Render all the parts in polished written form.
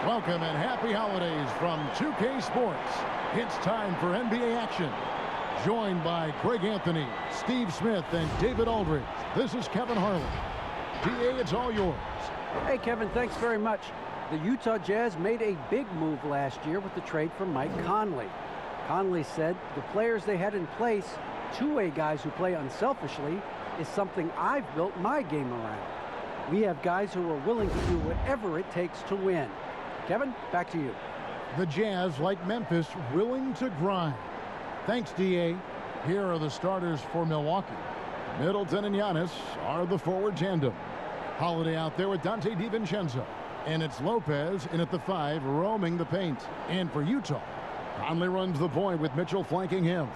Welcome and happy holidays from 2K Sports. It's time for NBA action. Joined by Craig Anthony, Steve Smith, and David Aldridge. This is Kevin Harlan. DA, it's all yours. Hey, Kevin, thanks very much. The Utah Jazz made a big move last year with the trade for Mike Conley. Conley said the players they had in place, two-way guys who play unselfishly, is something I've built my game around. We have guys who are willing to do whatever it takes to win. Kevin, back to you. The Jazz, like Memphis, willing to grind. Thanks, DA. Here are the starters for Milwaukee. Middleton and Giannis are the forward tandem. Holiday out there with Dante DiVincenzo. And it's Lopez in at the 5, roaming the paint. And for Utah, Conley runs the point with Mitchell flanking him.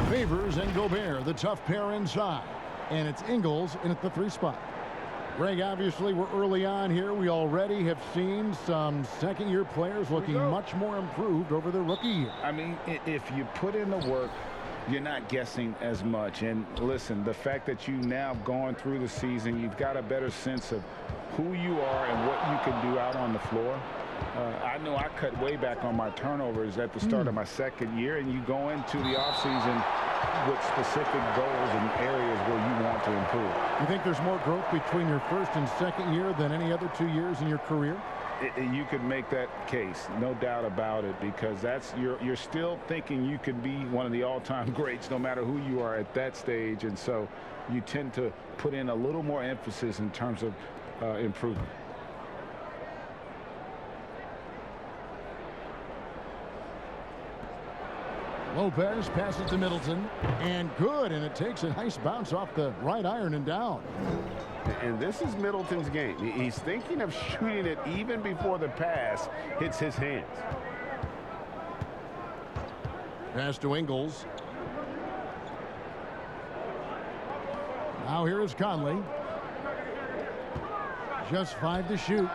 Favors and Gobert, the tough pair inside. And it's Ingles in at the 3 spot. Greg, obviously, we're early on here. We already have seen some second-year players looking much more improved over their rookie year. I mean, if you put in the work, you're not guessing as much. And listen, the fact that you now gone through the season, you've got a better sense of who you are and what you can do out on the floor. I know I cut way back on my turnovers at the start of my second year, and you go into the offseason with specific goals and areas where you want to improve. You think there's more growth between your first and second year than any other 2 years in your career? You could make that case, no doubt about it, because that's you're still thinking you could be one of the all-time greats no matter who you are at that stage, and so you tend to put in a little more emphasis in terms of improvement. Lopez passes to Middleton, and good, and it takes a nice bounce off the right iron and down. And this is Middleton's game. He's thinking of shooting it even before the pass hits his hands. Pass to Ingles. Now here is Conley. Just 5 to shoot.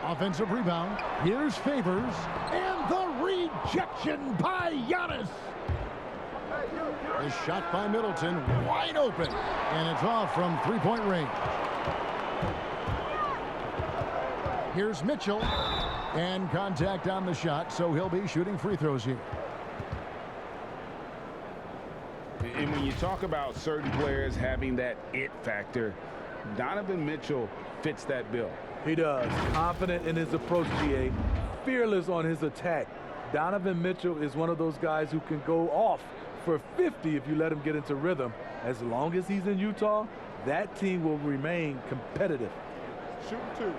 Offensive rebound. Here's Favors. And the rejection by Giannis. The shot by Middleton, wide open. And it's off from three-point range. Here's Mitchell. And contact on the shot, so he'll be shooting free throws here. And when you talk about certain players having that it factor, Donovan Mitchell fits that bill. He does. Confident in his approach, GA. Fearless on his attack. Donovan Mitchell is one of those guys who can go off for 50 if you let him get into rhythm. As long as he's in Utah, that team will remain competitive. Shoot 2.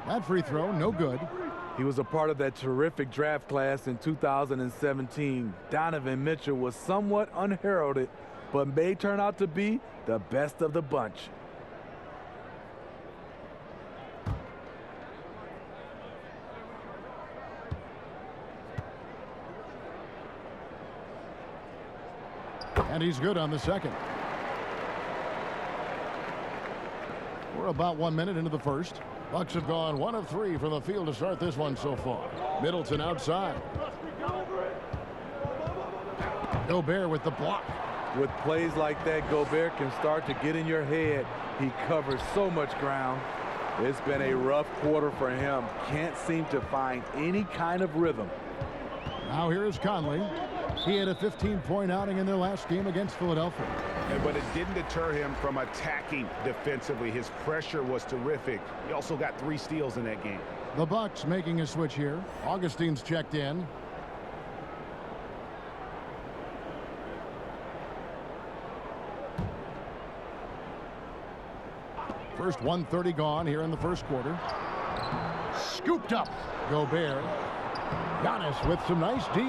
That free throw, no good. He was a part of that terrific draft class in 2017. Donovan Mitchell was somewhat unheralded, but may turn out to be the best of the bunch. And he's good on the second. We're about 1 minute into the first. Bucks have gone 1 of 3 from the field to start this one so far. Middleton outside. Gobert with the block. With plays like that, Gobert can start to get in your head. He covers so much ground. It's been a rough quarter for him. Can't seem to find any kind of rhythm. Now here's Conley. He had a 15-point outing in their last game against Philadelphia. But it didn't deter him from attacking defensively. His pressure was terrific. He also got 3 steals in that game. The Bucks making a switch here. Augustine's checked in. First 1:30 gone here in the first quarter. Scooped up. Gobert. Giannis with some nice D.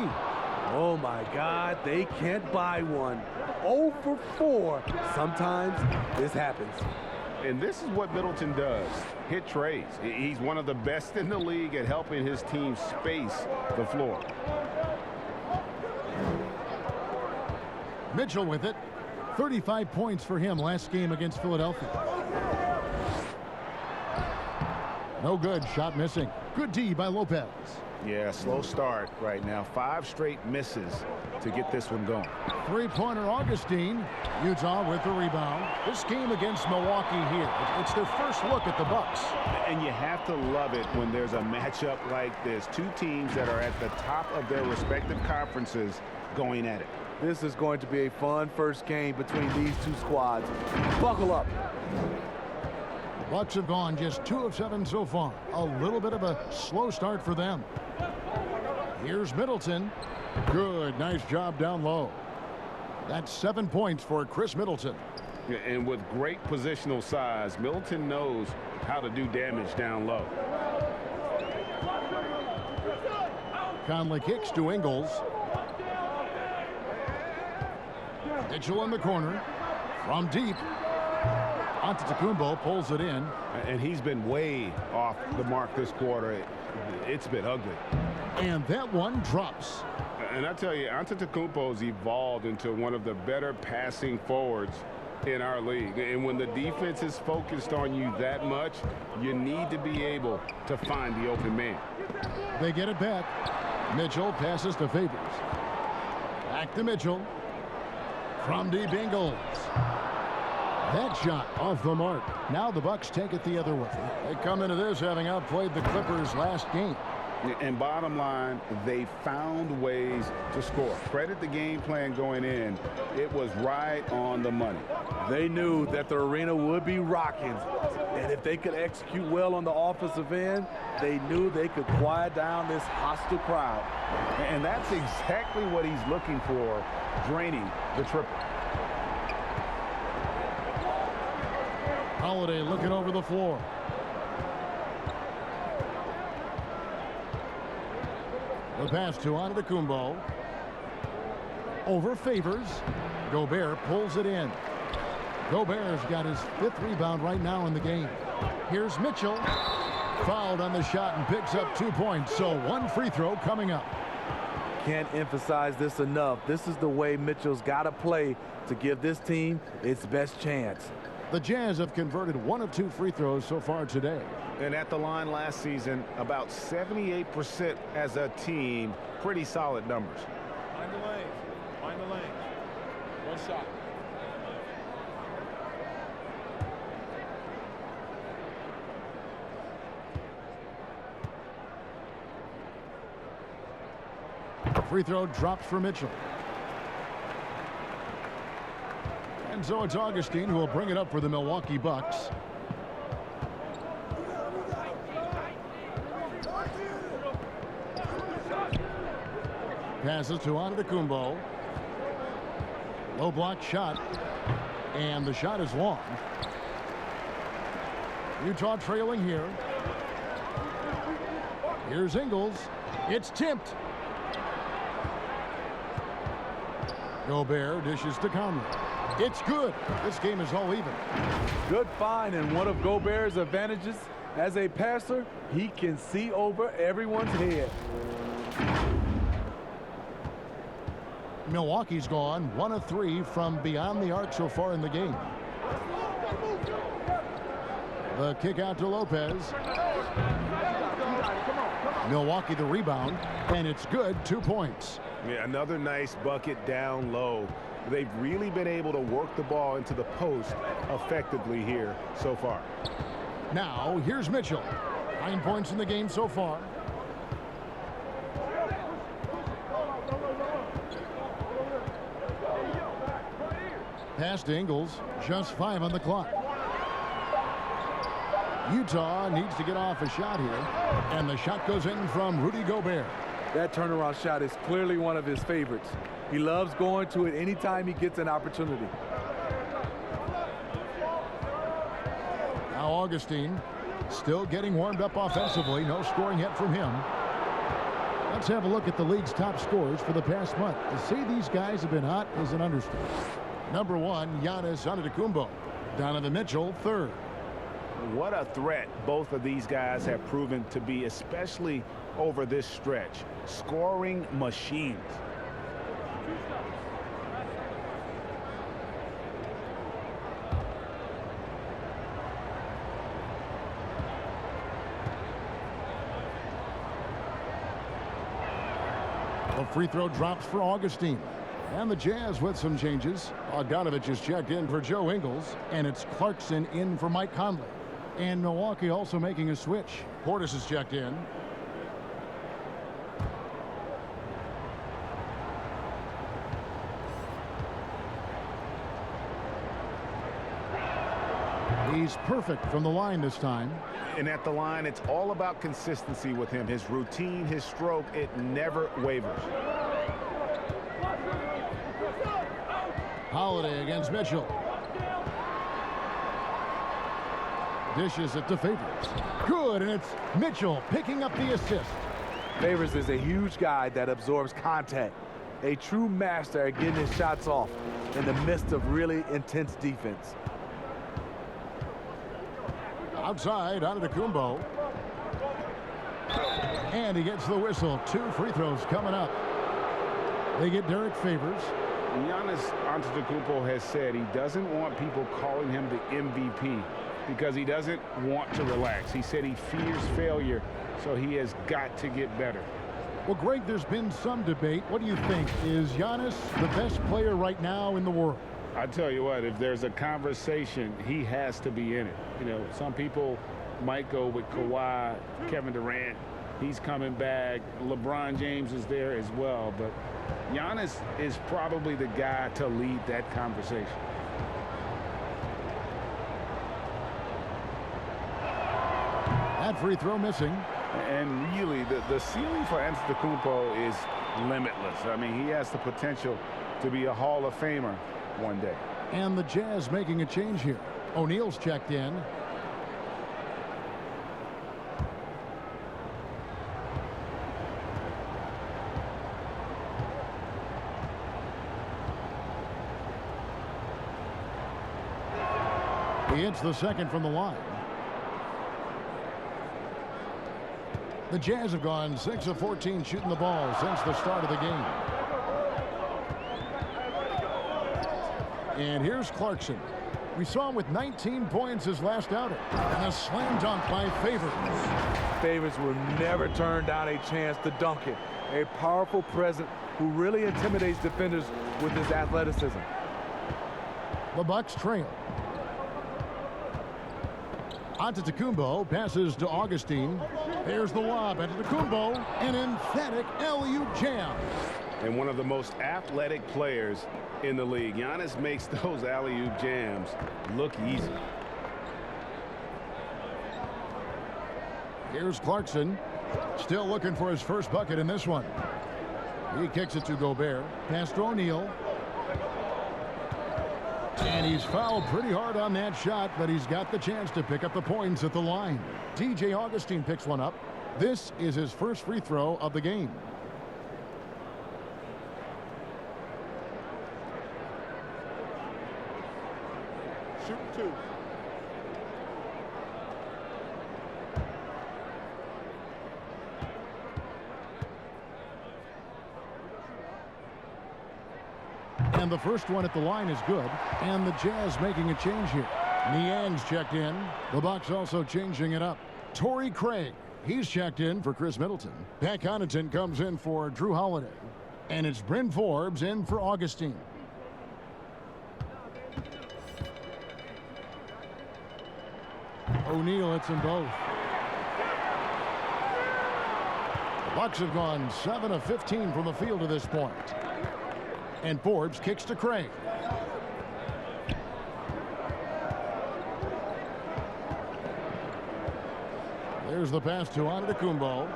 Oh my God, they can't buy one. 0 for 4. Sometimes this happens. And this is what Middleton does. Hit trades. He's one of the best in the league at helping his team space the floor. Mitchell with it. 35 points for him last game against Philadelphia. No good. Shot missing. Good D by Lopez. Yeah, slow start right now. 5 straight misses to get this one going. Three-pointer Augustine. Utah with the rebound. This game against Milwaukee here, it's their first look at the Bucks. And you have to love it when there's a matchup like this. 2 teams that are at the top of their respective conferences going at it. This is going to be a fun first game between these 2 squads. Buckle up. The Bucks have gone just 2 of 7 so far. A little bit of a slow start for them. Here's Middleton. Good. Nice job down low. That's 7 points for Chris Middleton. And with great positional size, Middleton knows how to do damage down low. Conley kicks to Ingles. Mitchell in the corner. From deep. Antetokounmpo pulls it in. And he's been way off the mark this quarter. It's been ugly. And that one drops. And I tell you, Antetokounmpo's evolved into one of the better passing forwards in our league. And when the defense is focused on you that much, you need to be able to find the open man. They get it back. Mitchell passes to Favors. Back to Mitchell. From deep, Ingles. That shot off the mark. Now the Bucks take it the other way. They come into this having outplayed the Clippers last game. And bottom line, they found ways to score. Credit the game plan going in. It was right on the money. They knew that the arena would be rocking. And if they could execute well on the offensive end, they knew they could quiet down this hostile crowd. And that's exactly what he's looking for, draining the triple. Holiday looking over the floor. The pass to Antetokounmpo. Over Favors. Gobert pulls it in. Gobert's got his 5th rebound right now in the game. Here's Mitchell. Fouled on the shot and picks up 2 points. So 1 free throw coming up. Can't emphasize this enough. This is the way Mitchell's got to play to give this team its best chance. The Jazz have converted 1 of 2 free throws so far today. And at the line last season, about 78% as a team. Pretty solid numbers. Find the lane. Find the lane. 1 shot. Free throw drops for Mitchell. And so it's Augustine who will bring it up for the Milwaukee Bucks. Passes to Antetokounmpo. Low block shot. And the shot is long. Utah trailing here. Here's Ingles. It's tipped. Gobert dishes to Conley. It's good. This game is all even. Good find, and one of Gobert's advantages as a passer, he can see over everyone's head. Milwaukee's gone 1 of 3 from beyond the arc so far in the game. The kick out to Lopez. Milwaukee the rebound, and it's good. 2 points. Yeah, another nice bucket down low. They've really been able to work the ball into the post effectively here so far. Now here's Mitchell. 9 points in the game so far. Pass to Ingles. Just 5 on the clock. Utah needs to get off a shot here. And the shot goes in from Rudy Gobert. That turnaround shot is clearly one of his favorites. He loves going to it anytime he gets an opportunity. Now Augustine still getting warmed up offensively. No scoring yet from him. Let's have a look at the league's top scorers for the past month. To say these guys have been hot is an understatement. Number 1, Giannis Antetokounmpo. Donovan Mitchell, 3rd. What a threat both of these guys have proven to be, especially over this stretch. Scoring machines. The free throw drops for Augustine. And the Jazz with some changes. Bogdanovich is checked in for Joe Ingles, and it's Clarkson in for Mike Conley. And Milwaukee also making a switch. Portis is checked in. He's perfect from the line this time. And at the line, it's all about consistency with him. His routine, his stroke, it never wavers. Holiday against Mitchell. Dishes it to Favors. Good, and it's Mitchell picking up the assist. Favors is a huge guy that absorbs contact. A true master at getting his shots off in the midst of really intense defense. Outside, Antetokounmpo. And he gets the whistle. 2 free throws coming up. They get Derek Favors. Giannis Antetokounmpo has said he doesn't want people calling him the MVP because he doesn't want to relax. He said he fears failure, so he has got to get better. Well, Greg, there's been some debate. What do you think? Is Giannis the best player right now in the world? I tell you what, if there's a conversation, he has to be in it. You know, some people might go with Kawhi, Kevin Durant. He's coming back. LeBron James is there as well. But Giannis is probably the guy to lead that conversation. That free throw missing. And really, the ceiling for Antetokounmpo is limitless. I mean, he has the potential to be a Hall of Famer one day. And the Jazz making a change here. O'Neal's checked in. He hits the second from the line. The Jazz have gone 6 of 14 shooting the ball since the start of the game. And here's Clarkson. We saw him with 19 points his last outing. And a slam dunk by Favors. Favors will never turn down a chance to dunk it. A powerful presence who really intimidates defenders with his athleticism. The Bucks trail. Antetokounmpo passes to Augustine. There's the lob. Antetokounmpo, an emphatic alley-oop jam. And one of the most athletic players in the league. Giannis makes those alley-oop jams look easy. Here's Clarkson. Still looking for his first bucket in this one. He kicks it to Gobert. Pass to O'Neal. And he's fouled pretty hard on that shot, but he's got the chance to pick up the points at the line. DJ Augustine picks one up. This is his first free throw of the game. Shoot 2. And the first one at the line is good. And the Jazz making a change here. Niang's checked in. The Bucks also changing it up. Torrey Craig, he's checked in for Chris Middleton. Pat Connaughton comes in for Drew Holiday. And it's Bryn Forbes in for Augustine. O'Neal hits them both. The Bucks have gone 7 of 15 from the field to this point. And Forbes kicks to Craig. There's the pass to Antetokounmpo.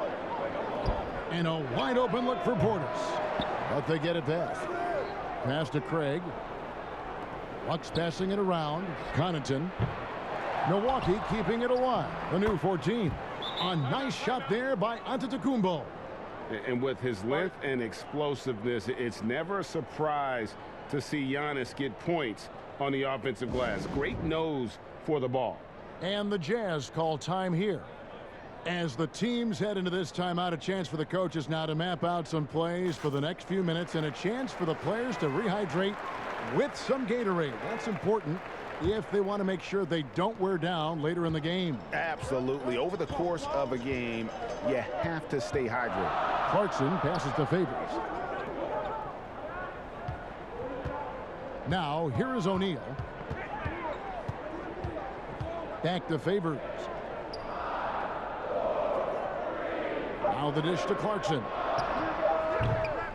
And a wide open look for Portis. But they get it back. Pass to Craig. Bucks passing it around. Connaughton. Milwaukee keeping it alive. The new 14. A nice shot there by Antetokounmpo. And with his length and explosiveness, it's never a surprise to see Giannis get points on the offensive glass. Great nose for the ball. And the Jazz call time here. As the teams head into this timeout, a chance for the coaches now to map out some plays for the next few minutes and a chance for the players to rehydrate with some Gatorade. That's important if they want to make sure they don't wear down later in the game. Absolutely. Over the course of a game, you have to stay hydrated. Clarkson passes to Favors. Now, here is O'Neal. Back to Favors. Now the dish to Clarkson.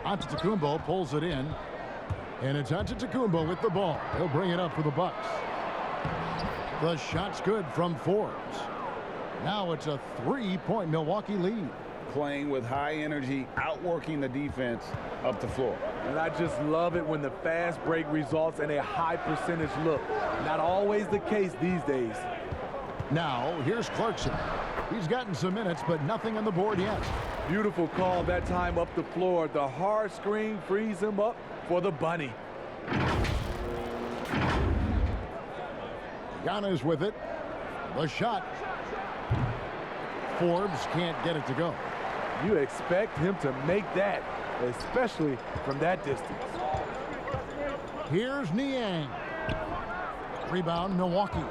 Antetokounmpo pulls it in. And it's Antetokounmpo with the ball. He'll bring it up for the Bucks. The shot's good from Forbes. Now it's a 3-point Milwaukee lead. Playing with high energy, outworking the defense up the floor. And I just love it when the fast break results in a high percentage look. Not always the case these days. Now, here's Clarkson. He's gotten some minutes, but nothing on the board yet. Beautiful call that time up the floor. The hard screen frees him up for the bunny. Giannis with it. The shot. Forbes can't get it to go. You expect him to make that, especially from that distance. Here's Niang. Rebound, Milwaukee.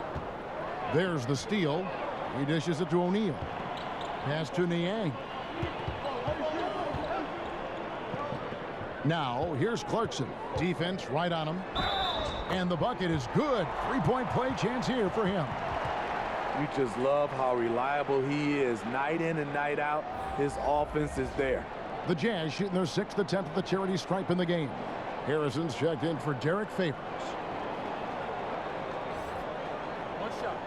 There's the steal. He dishes it to O'Neal. Pass to Niang. Now, here's Clarkson. Defense right on him. And the bucket is good. 3-point play chance here for him. You just love how reliable he is. Night in and night out, his offense is there. The Jazz shooting their 6th attempt at the charity stripe in the game. Harrison's checked in for Derek Favors. One shot.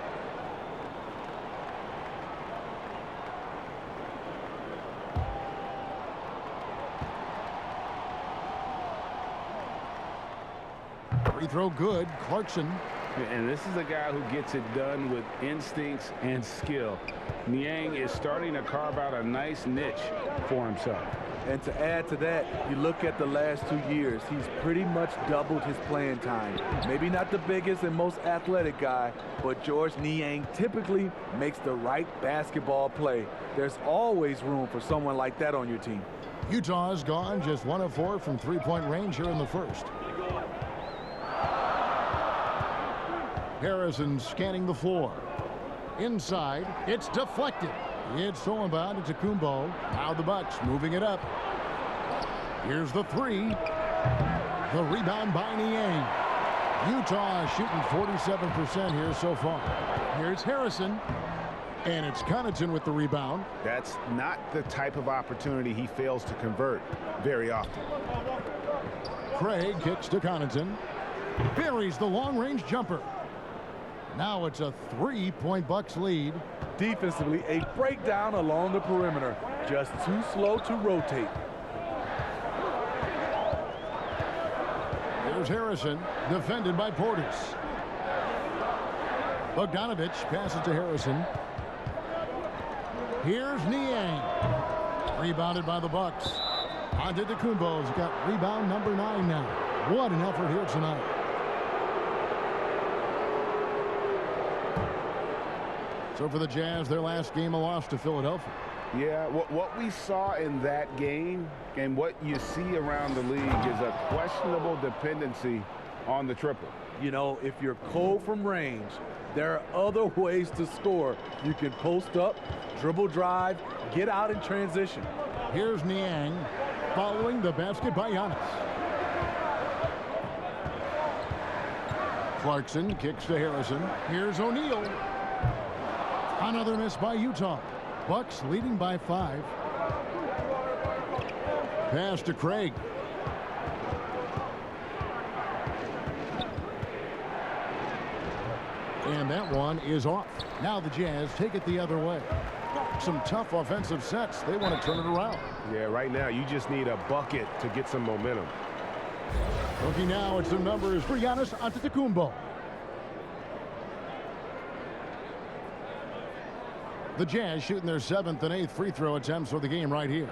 Free throw good. Clarkson. And this is a guy who gets it done with instincts and skill. Niang is starting to carve out a nice niche for himself. And to add to that, you look at the last 2 years, he's pretty much doubled his playing time. Maybe not the biggest and most athletic guy, but Georges Niang typically makes the right basketball play. There's always room for someone like that on your team. Utah's gone just 1 of 4 from 3-point range here in the first. Harrison scanning the floor. Inside, it's deflected. It's stolen by Antetokounmpo. Now the Bucks moving it up. Here's the three. The rebound by Niang. Utah shooting 47% here so far. Here's Harrison. And it's Connaughton with the rebound. That's not the type of opportunity he fails to convert very often. Craig kicks to Connaughton. Buries the long-range jumper. Now it's a 3-point Bucks lead. Defensively, a breakdown along the perimeter. Just too slow to rotate. Here's Harrison, defended by Portis. Bogdanovich passes to Harrison. Here's Niang. Rebounded by the Bucks. Antetokounmpo's got rebound number 9 now. What an effort here tonight. So for the Jazz, their last game a loss to Philadelphia. Yeah, what we saw in that game and what you see around the league is a questionable dependency on the triple. You know, if you're cold from range, there are other ways to score. You can post up, dribble drive, get out in transition. Here's Niang following the basket by Giannis. Clarkson kicks to Harrison. Here's O'Neal. Another miss by Utah. Bucks leading by 5. Pass to Craig. And that one is off. Now the Jazz take it the other way. Some tough offensive sets. They want to turn it around. Yeah, right now you just need a bucket to get some momentum. Looking now at some numbers for Giannis Antetokounmpo. The Jazz shooting their 7th and 8th free throw attempts for the game right here.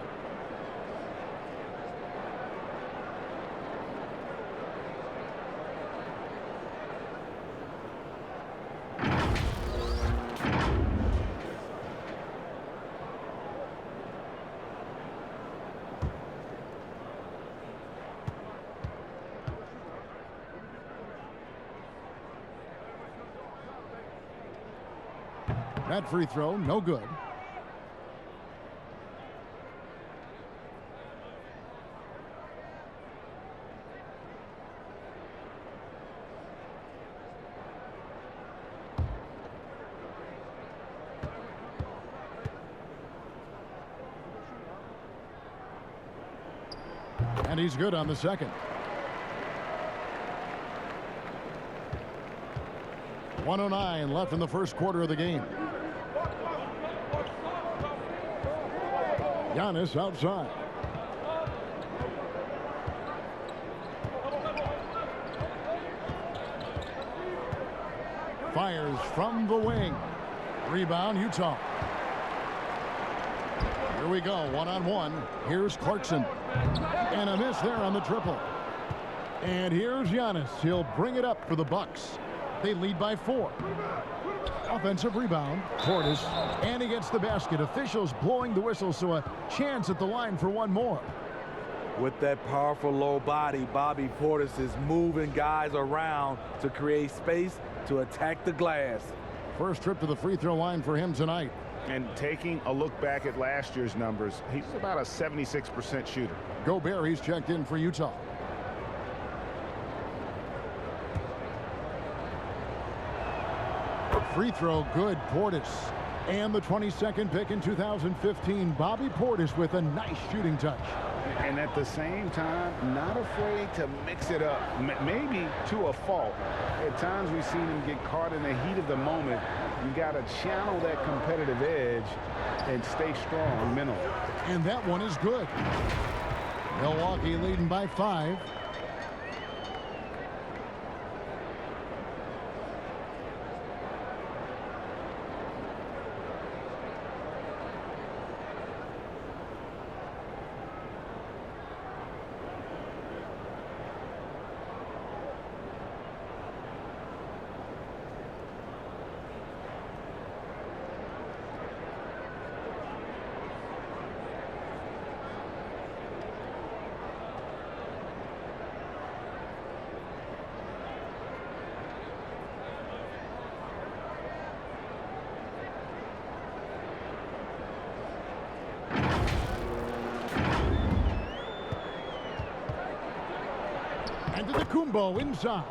That free throw, no good. And he's good on the second. .109 left in the first quarter of the game. Giannis outside. Fires from the wing. Rebound, Utah. Here we go, one-on-one. Here's Clarkson. And a miss there on the triple. And here's Giannis. He'll bring it up for the Bucks. They lead by 4. Offensive rebound. Portis. And he gets the basket. Officials blowing the whistle, so a chance at the line for one more. With that powerful low body, Bobby Portis is moving guys around to create space to attack the glass. First trip to the free throw line for him tonight. And taking a look back at last year's numbers, he's about a 76% shooter. Gobert, he's checked in for Utah. Free throw good, Portis. And the 22nd pick in 2015, Bobby Portis with a nice shooting touch. And at the same time, not afraid to mix it up, maybe to a fault. At times we've seen him get caught in the heat of the moment. You got to channel that competitive edge and stay strong mentally. And that one is good. Milwaukee leading by 5. Kumbo inside.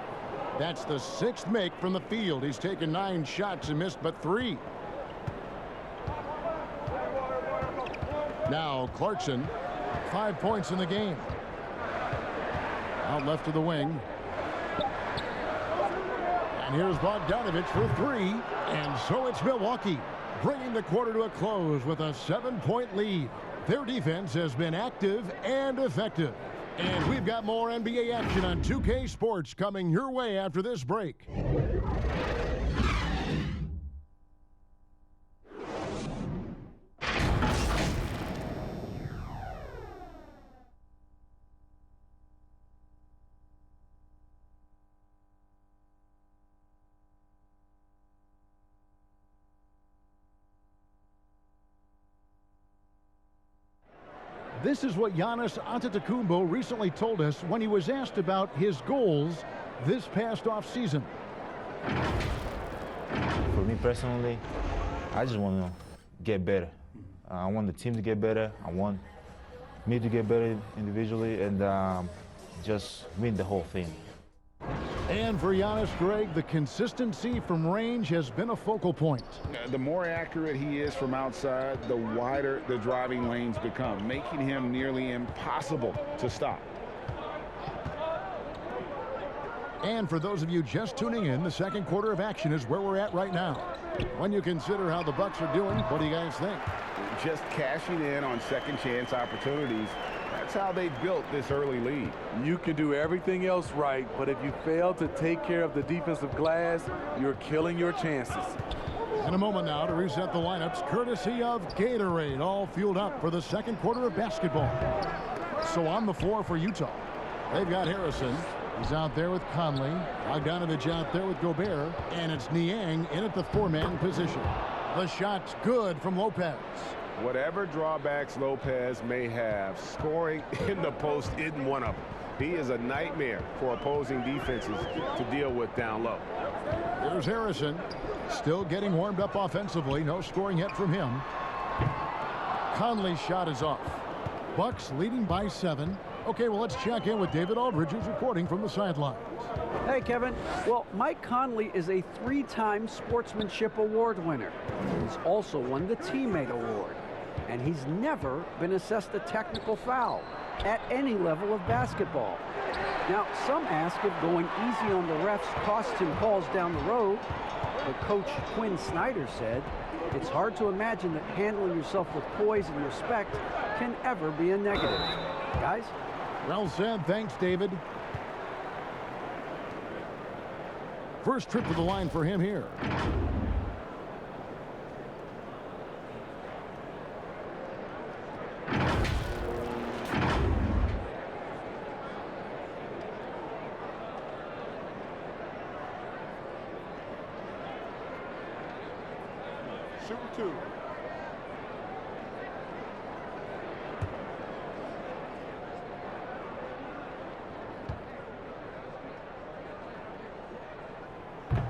That's the 6th make from the field. He's taken 9 shots and missed but 3. Now Clarkson, 5 points in the game. Out left to the wing. And here's Bogdanovich for 3. And so it's Milwaukee, bringing the quarter to a close with a 7-point lead. Their defense has been active and effective. And we've got more NBA action on 2K Sports coming your way after this break. This is what Giannis Antetokounmpo recently told us when he was asked about his goals this past offseason. For me personally, I just want to get better. I want the team to get better. I want me to get better individually and just win the whole thing. And for Giannis, Greg, the consistency from range has been a focal point. The more accurate he is from outside, the wider the driving lanes become, making him nearly impossible to stop. And for those of you just tuning in, the second quarter of action is where we're at right now. When you consider how the Bucks are doing, what do you guys think? Just cashing in on second chance opportunities. That's how they built this early lead. You can do everything else right, but if you fail to take care of the defensive glass, you're killing your chances. In a moment now to reset the lineups, courtesy of Gatorade, all fueled up for the second quarter of basketball. So on the floor for Utah, they've got Harrison. He's out there with Conley. Bogdanovich out there with Gobert. And it's Niang in at the 4-man position. The shot's good from Lopez. Whatever drawbacks Lopez may have, scoring in the post isn't one of them. He is a nightmare for opposing defenses to deal with down low. Here's Harrison. Still getting warmed up offensively. No scoring yet from him. Conley's shot is off. Bucks leading by 7. Okay, well, let's check in with David Aldridge, who's reporting from the sidelines. Hey, Kevin. Well, Mike Conley is a 3-time Sportsmanship Award winner. He's also won the Teammate Award. And he's never been assessed a technical foul at any level of basketball. Now, some ask if going easy on the refs costs him calls down the road. But Coach Quinn Snyder said, it's hard to imagine that handling yourself with poise and respect can ever be a negative. Guys? Well said. Thanks, David. First trip to the line for him here. Shooter 2.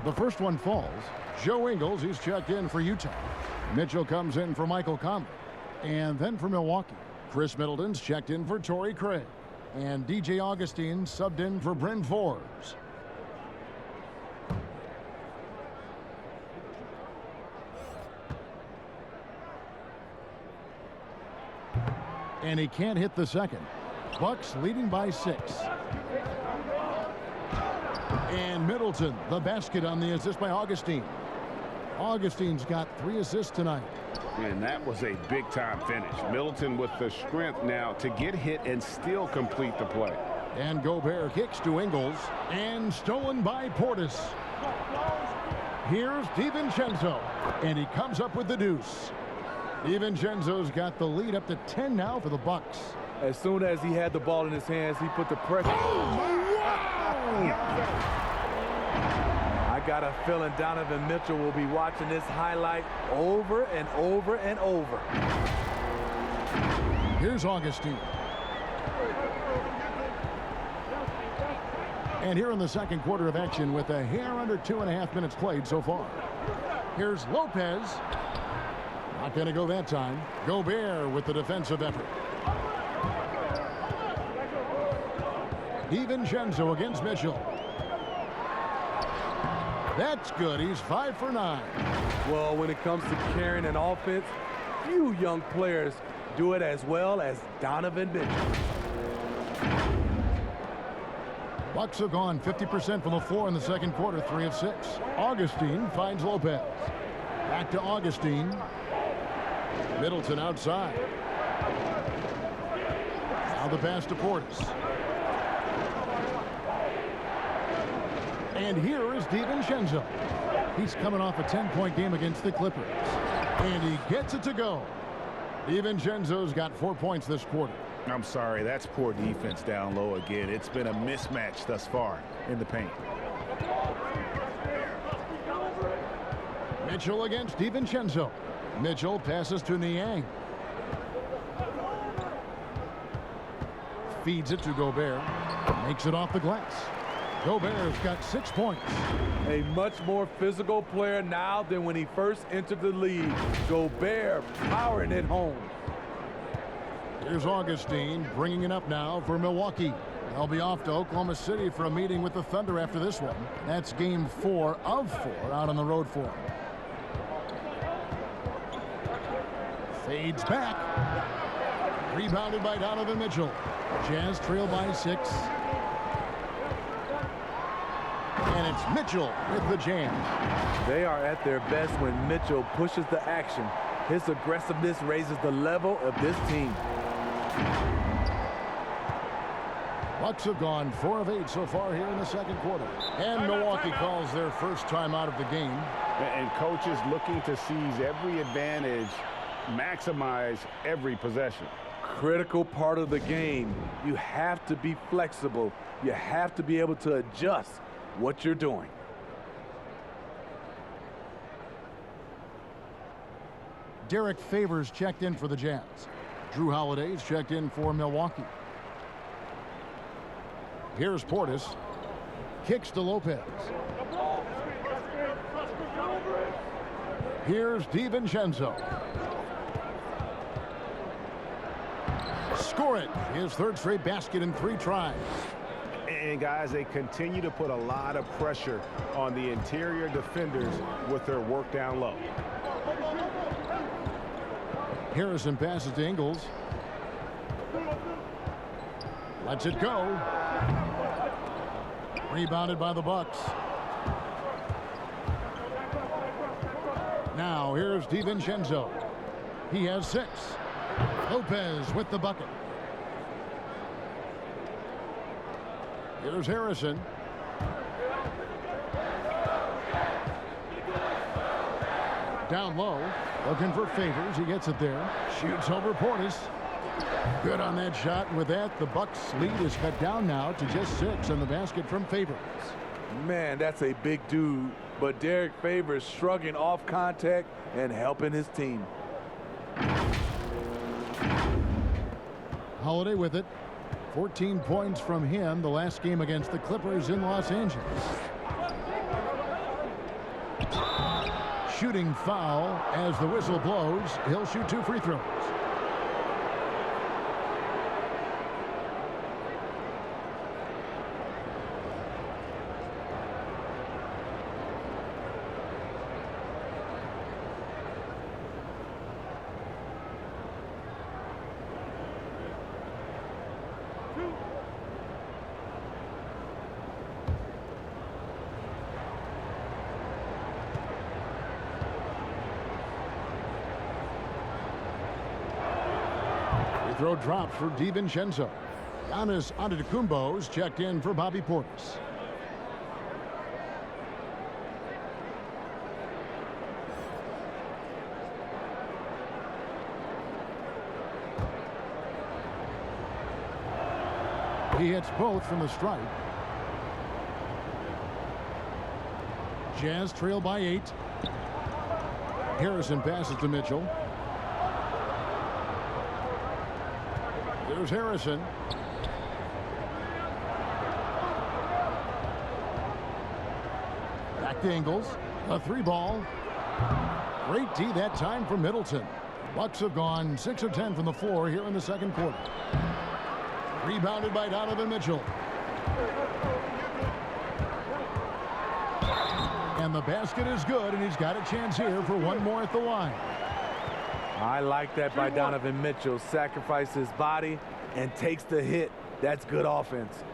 The first one falls. Joe Ingles, he's checked in for Utah. Mitchell comes in for Michael Conley. And then for Milwaukee, Chris Middleton's checked in for Torrey Craig. And DJ Augustine subbed in for Bryn Forbes. And he can't hit the second. Bucks leading by 6. And Middleton, the basket on the assist by Augustine. Augustine's got 3 assists tonight. And that was a big-time finish. Middleton with the strength now to get hit and still complete the play. And Gobert kicks to Ingles. And stolen by Portis. Here's DiVincenzo. And he comes up with the deuce. DiVincenzo's got the lead up to 10 now for the Bucks. As soon as he had the ball in his hands, he put the pressure. I got a feeling Donovan Mitchell will be watching this highlight over and over and over. Here's Augustine. And here in the second quarter of action with a hair under 2.5 minutes played so far. Here's Lopez. Not going to go that time. Gobert with the defensive effort. DiVincenzo against Mitchell. That's good. He's 5 for 9. Well, when it comes to carrying an offense, few young players do it as well as Donovan Mitchell. Bucks have gone 50% from the floor in the second quarter, 3 of 6. Augustine finds Lopez. Back to Augustine. Middleton outside. Now the pass to Portis. And here is DiVincenzo. He's coming off a 10-point game against the Clippers. And he gets it to go. DiVincenzo's got 4 points this quarter. I'm sorry, that's poor defense down low again. It's been a mismatch thus far in the paint. Mitchell against DiVincenzo. Mitchell passes to Niang. Feeds it to Gobert. Makes it off the glass. Gobert's got 6 points. A much more physical player now than when he first entered the league. Gobert powering it home. Here's Augustine bringing it up now for Milwaukee. They'll be off to Oklahoma City for a meeting with the Thunder after this one. That's game 4 of 4 out on the road for him. Fades back. Rebounded by Donovan Mitchell. Jazz trail by 6. And it's Mitchell with the jam. They are at their best when Mitchell pushes the action. His aggressiveness raises the level of this team. Bucks have gone 4 of 8 so far here in the second quarter. And Milwaukee calls their first time out of the game. And coaches looking to seize every advantage, maximize every possession. Critical part of the game. You have to be flexible. You have to be able to adjust what you're doing. Derek Favors checked in for the Jazz. Drew Holiday's checked in for Milwaukee. Here's Portis. Kicks to Lopez. Here's DiVincenzo. Score it. His third straight basket in 3 tries. And guys, they continue to put a lot of pressure on the interior defenders with their work down low. Harrison passes to Ingles. Lets it go. Rebounded by the Bucks. Now here's DiVincenzo. He has 6. Lopez with the bucket. Here's Harrison. Down low, looking for Favors. He gets it there. Shoots over Portis. Good on that shot. And with that, the Bucks' lead is cut down now to just 6 on the basket from Favors. Man, that's a big dude. But Derek Favors shrugging off contact and helping his team. Holiday with it. 14 points from him the last game against the Clippers in Los Angeles. Shooting foul as the whistle blows. He'll shoot 2 free throws. Throw dropped for DiVincenzo. Giannis Antetokounmpo's checked in for Bobby Portis. He hits both from the stripe. Jazz trail by 8. Harrison passes to Mitchell. There's Harrison. Back to Ingles. A 3-ball. Great D that time from Middleton. Bucks have gone 6 of 10 from the floor here in the second quarter. Rebounded by Donovan Mitchell. And the basket is good, and he's got a chance here for one more at the line. I like that by Donovan Mitchell. Sacrifices his body and takes the hit. That's good offense.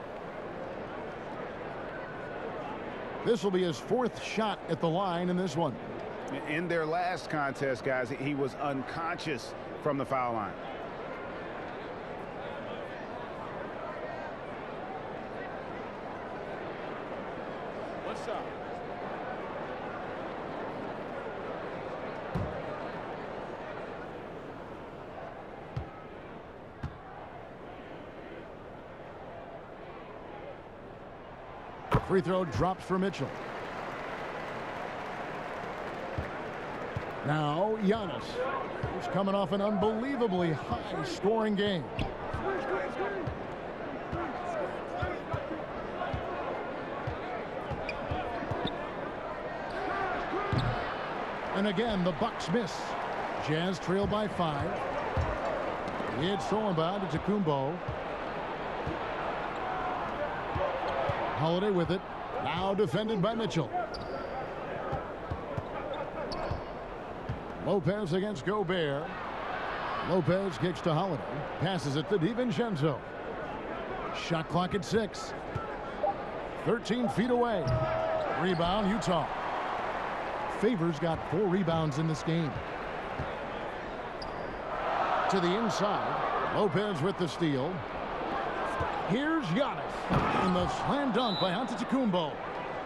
This will be his 4th shot at the line in this one. In their last contest, guys, he was unconscious from the foul line. What's up? Free throw drops for Mitchell. Now Giannis, who's coming off an unbelievably high-scoring game. And again, the Bucks miss. Jazz trail by 5. It's thrown by to Tacumbo. Holiday with it. Now defended by Mitchell. Lopez against Gobert. Lopez kicks to Holiday. Passes it to DiVincenzo. Shot clock at 6. 13 feet away. Rebound, Utah. Favors got 4 rebounds in this game. To the inside. Lopez with the steal. Here's Giannis. And the slam dunk by Antetokounmpo.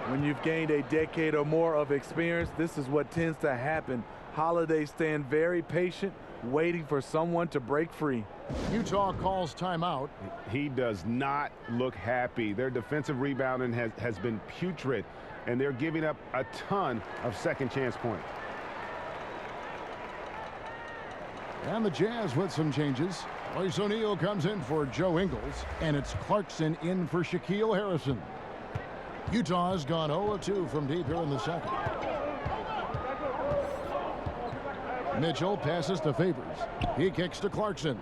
When you've gained a decade or more of experience, this is what tends to happen. Holiday staying very patient, waiting for someone to break free. Utah calls timeout. He does not look happy. Their defensive rebounding has been putrid, and they're giving up a ton of second chance points. And the Jazz with some changes. Royce O'Neal comes in for Joe Ingles, and it's Clarkson in for Shaquille Harrison. Utah has gone 0 of 2 from deep here in the second. Mitchell passes to Favors. He kicks to Clarkson.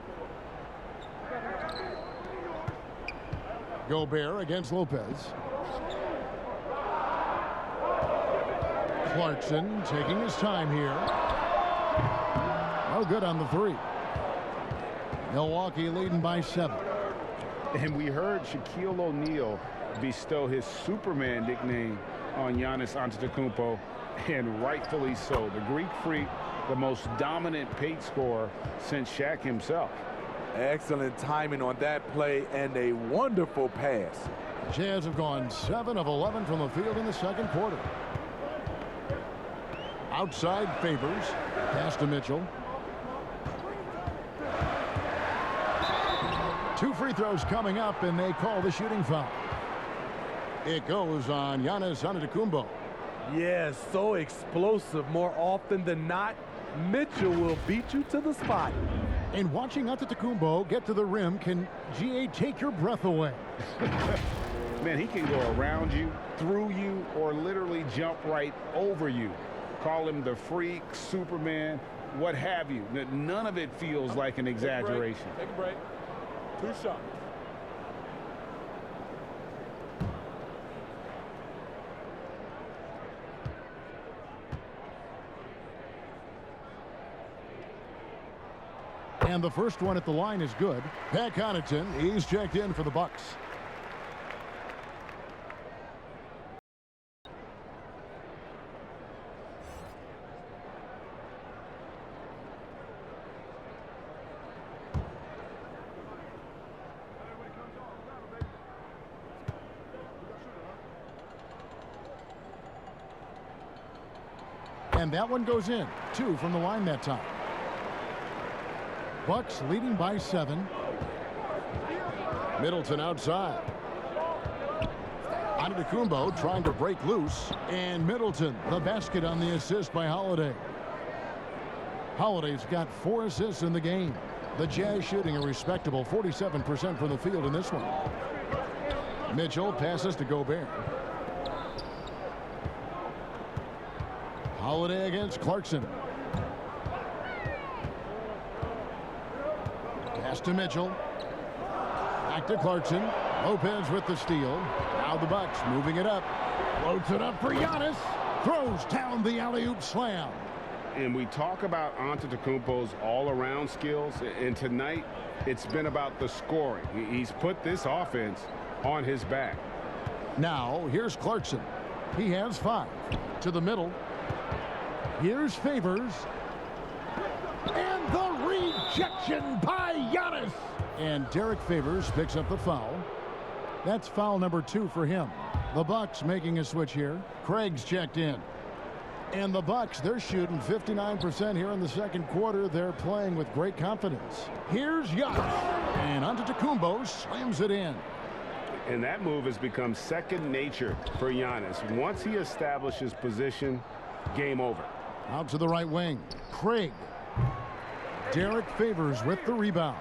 Gobert against Lopez. Clarkson taking his time here. No good on the three. Milwaukee leading by 7. And we heard Shaquille O'Neal bestow his Superman nickname on Giannis Antetokounmpo, and rightfully so. The Greek Freak, the most dominant paint scorer since Shaq himself. Excellent timing on that play and a wonderful pass. Jazz have gone 7 of 11 from the field in the second quarter. Outside Favors. Pass to Mitchell. 2 free throws coming up, and they call the shooting foul. It goes on Giannis Antetokounmpo. Yes, so explosive. More often than not, Mitchell will beat you to the spot. And watching Antetokounmpo get to the rim can, GA, take your breath away. Man, he can go around you, through you, or literally jump right over you. Call him the Freak, Superman, what have you. None of it feels like an exaggeration. Take a break. 2 shots. And the first one at the line is good. Pat Connaughton, he's checked in for the Bucks. And that one goes in. 2 from the line that time. Bucks leading by 7. Middleton outside. Antetokounmpo trying to break loose. And Middleton, the basket on the assist by Holiday. Holiday's got 4 assists in the game. The Jazz shooting a respectable 47% from the field in this one. Mitchell passes to Gobert. Holiday against Clarkson. Pass to Mitchell. Back to Clarkson. Lopez with the steal. Now the Bucks moving it up. Floats it up for Giannis. Throws down the alley-oop slam. And we talk about Antetokounmpo's all-around skills, and tonight it's been about the scoring. He's put this offense on his back. Now here's Clarkson. He has 5. To the middle. Here's Favors. And the rejection by Giannis. And Derek Favors picks up the foul. That's foul number 2 for him. The Bucks making a switch here. Craig's checked in. And the Bucks, they're shooting 59% here in the second quarter. They're playing with great confidence. Here's Giannis. And Antetokounmpo slams it in. And that move has become second nature for Giannis. Once he establishes position, game over. Out to the right wing. Craig. Derek Favors with the rebound.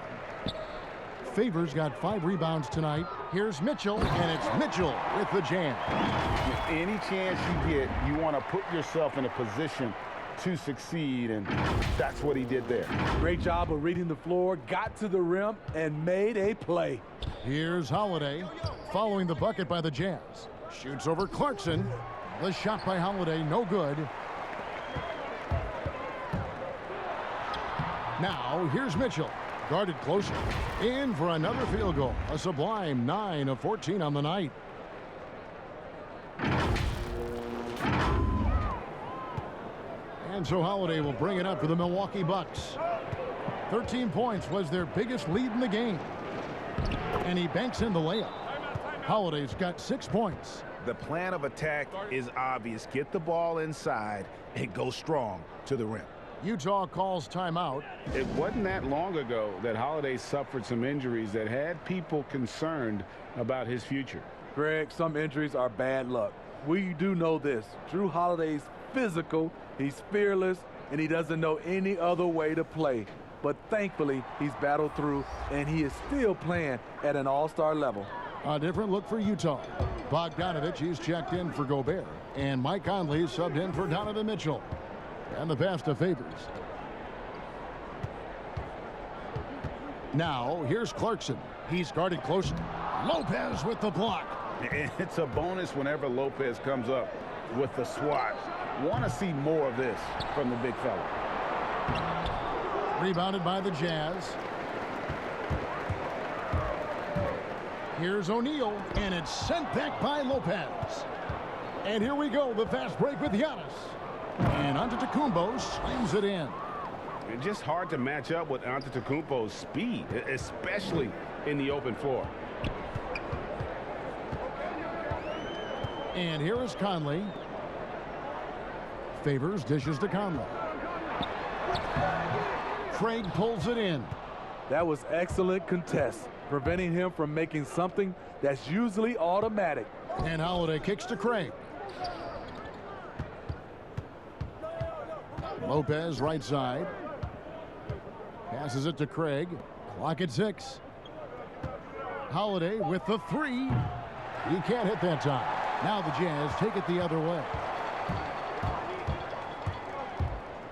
Favors got 5 rebounds tonight. Here's Mitchell, and it's Mitchell with the jam. Any chance you get, you want to put yourself in a position to succeed, and that's what he did there. Great job of reading the floor, got to the rim, and made a play. Here's Holiday following the bucket by the Jazz. Shoots over Clarkson. The shot by Holiday, no good. Now, here's Mitchell. Guarded closer. In for another field goal. A sublime 9 of 14 on the night. And so Holiday will bring it up for the Milwaukee Bucks. 13 points was their biggest lead in the game. And he banks in the layup. Holiday's got 6 points. The plan of attack is obvious. Get the ball inside and go strong to the rim. Utah calls timeout. It wasn't that long ago that Holiday suffered some injuries that had people concerned about his future. Greg, some injuries are bad luck. We do know this. Drew Holiday's physical, he's fearless, and he doesn't know any other way to play. But thankfully, he's battled through, and he is still playing at an all-star level. A different look for Utah. Bogdanovich, he's checked in for Gobert. And Mike Conley subbed in for Donovan Mitchell. And the pass to Favors. Now, here's Clarkson. He's guarded close. Lopez with the block. It's a bonus whenever Lopez comes up with the swat. Want to see more of this from the big fella. Rebounded by the Jazz. Here's O'Neal, and it's sent back by Lopez. And here we go, the fast break with Giannis. And Antetokounmpo slams it in. It's just hard to match up with Antetokounmpo's speed, especially in the open floor. And here is Conley. Favors dishes to Conley. Craig pulls it in. That was excellent contest, preventing him from making something that's usually automatic. And Holiday kicks to Craig. Lopez right side. Passes it to Craig. Clock at 6. Holiday with the 3. He can't hit that time. Now the Jazz take it the other way.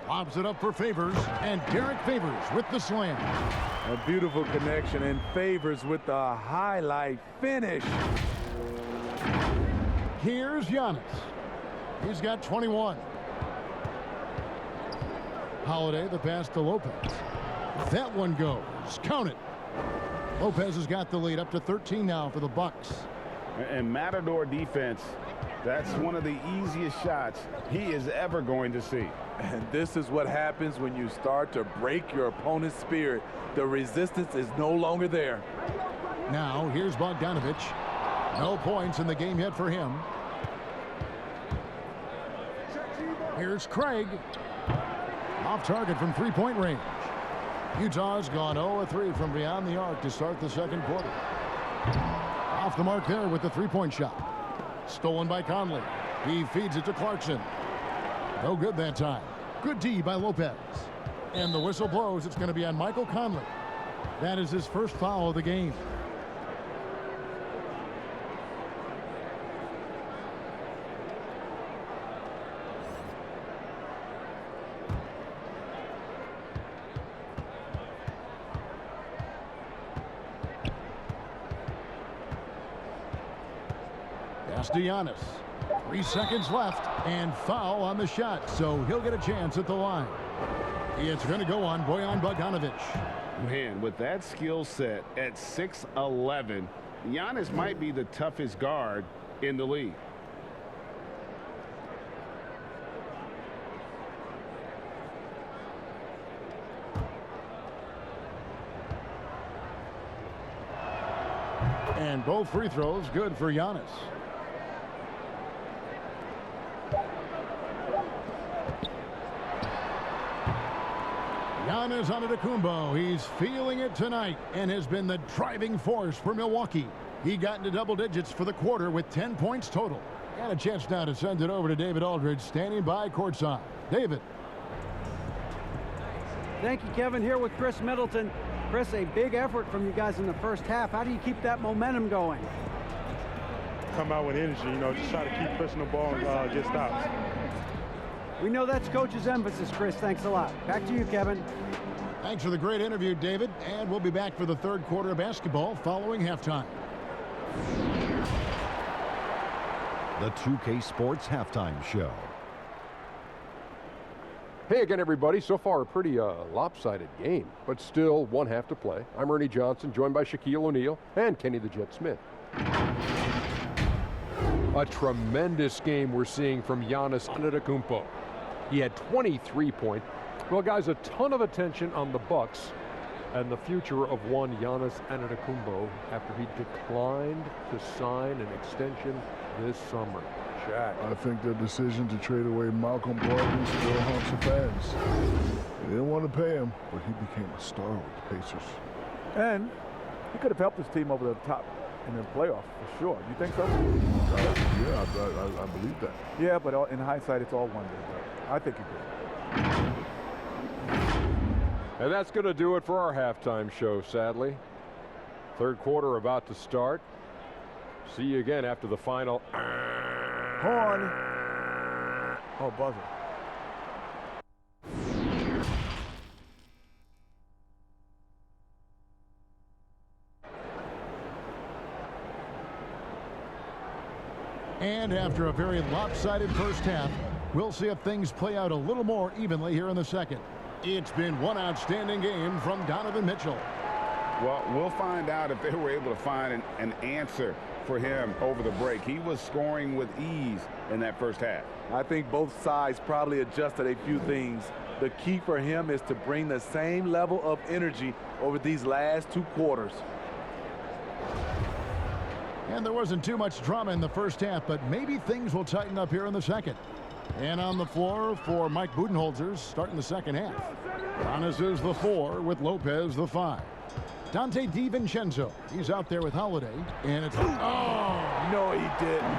Lobs it up for Favors, and Derek Favors with the slam. A beautiful connection, and Favors with the highlight finish. Here's Giannis. He's got 21. Holiday, the pass to Lopez. That one goes. Count it. Lopez has got the lead up to 13 now for the Bucks. And Matador defense, that's one of the easiest shots he is ever going to see. And this is what happens when you start to break your opponent's spirit. The resistance is no longer there. Now, here's Bogdanovich. No points in the game yet for him. Here's Craig. Off target from three-point range. Utah's gone 0-3 from beyond the arc to start the second quarter. Off the mark there with the three-point shot. Stolen by Conley. He feeds it to Clarkson. No good that time. Good D by Lopez. And the whistle blows. It's going to be on Michael Conley. That is his first foul of the game. Pass to Giannis. 3 seconds left, and foul on the shot, so he'll get a chance at the line. It's going to go on Bojan Bogdanovich. Man, with that skill set at 6'11", Giannis might be the toughest guard in the league. And both free throws good for Giannis. Giannis Antetokounmpo, he's feeling it tonight and has been the driving force for Milwaukee. He got into double digits for the quarter with 10 points total. And a chance now to send it over to David Aldridge, standing by courtside. David. Thank you, Kevin. Here with Chris Middleton. Chris, a big effort from you guys in the first half. How do you keep that momentum going? Come out with energy, just try to keep pushing the ball and get stops. We know that's coach's emphasis, Chris. Thanks a lot. Back to you, Kevin. Thanks for the great interview, David. And we'll be back for the third quarter of basketball following halftime. The 2K Sports Halftime Show. Hey again, everybody. So far, a pretty lopsided game, but still one half to play. I'm Ernie Johnson, joined by Shaquille O'Neal and Kenny the Jet Smith. A tremendous game we're seeing from Giannis Antetokounmpo. He had 23 points. Well, guys, a ton of attention on the Bucks and the future of one Giannis Antetokounmpo after he declined to sign an extension this summer. I think their decision to trade away Malcolm Brogdon still haunts the fans. They didn't want to pay him, but he became a star with the Pacers. And he could have helped his team over the top in the playoff, for sure. Do you think so? Yeah, I believe that. Yeah, but in hindsight, it's all wonder. But I think he did. And that's going to do it for our halftime show, sadly. Third quarter about to start. See you again after the final. Horn. Oh, buzzer. And after a very lopsided first half, we'll see if things play out a little more evenly here in the second. It's been one outstanding game from Donovan Mitchell. Well, we'll find out if they were able to find an answer for him over the break. He was scoring with ease in that first half. I think both sides probably adjusted a few things. The key for him is to bring the same level of energy over these last 2 quarters. And there wasn't too much drama in the first half, but maybe things will tighten up here in the second. And on the floor for Mike Budenholzer starting the second half. Giannis is the 4 with Lopez the 5. Dante DiVincenzo, he's out there with Holiday, and it's... Oh, no, he didn't.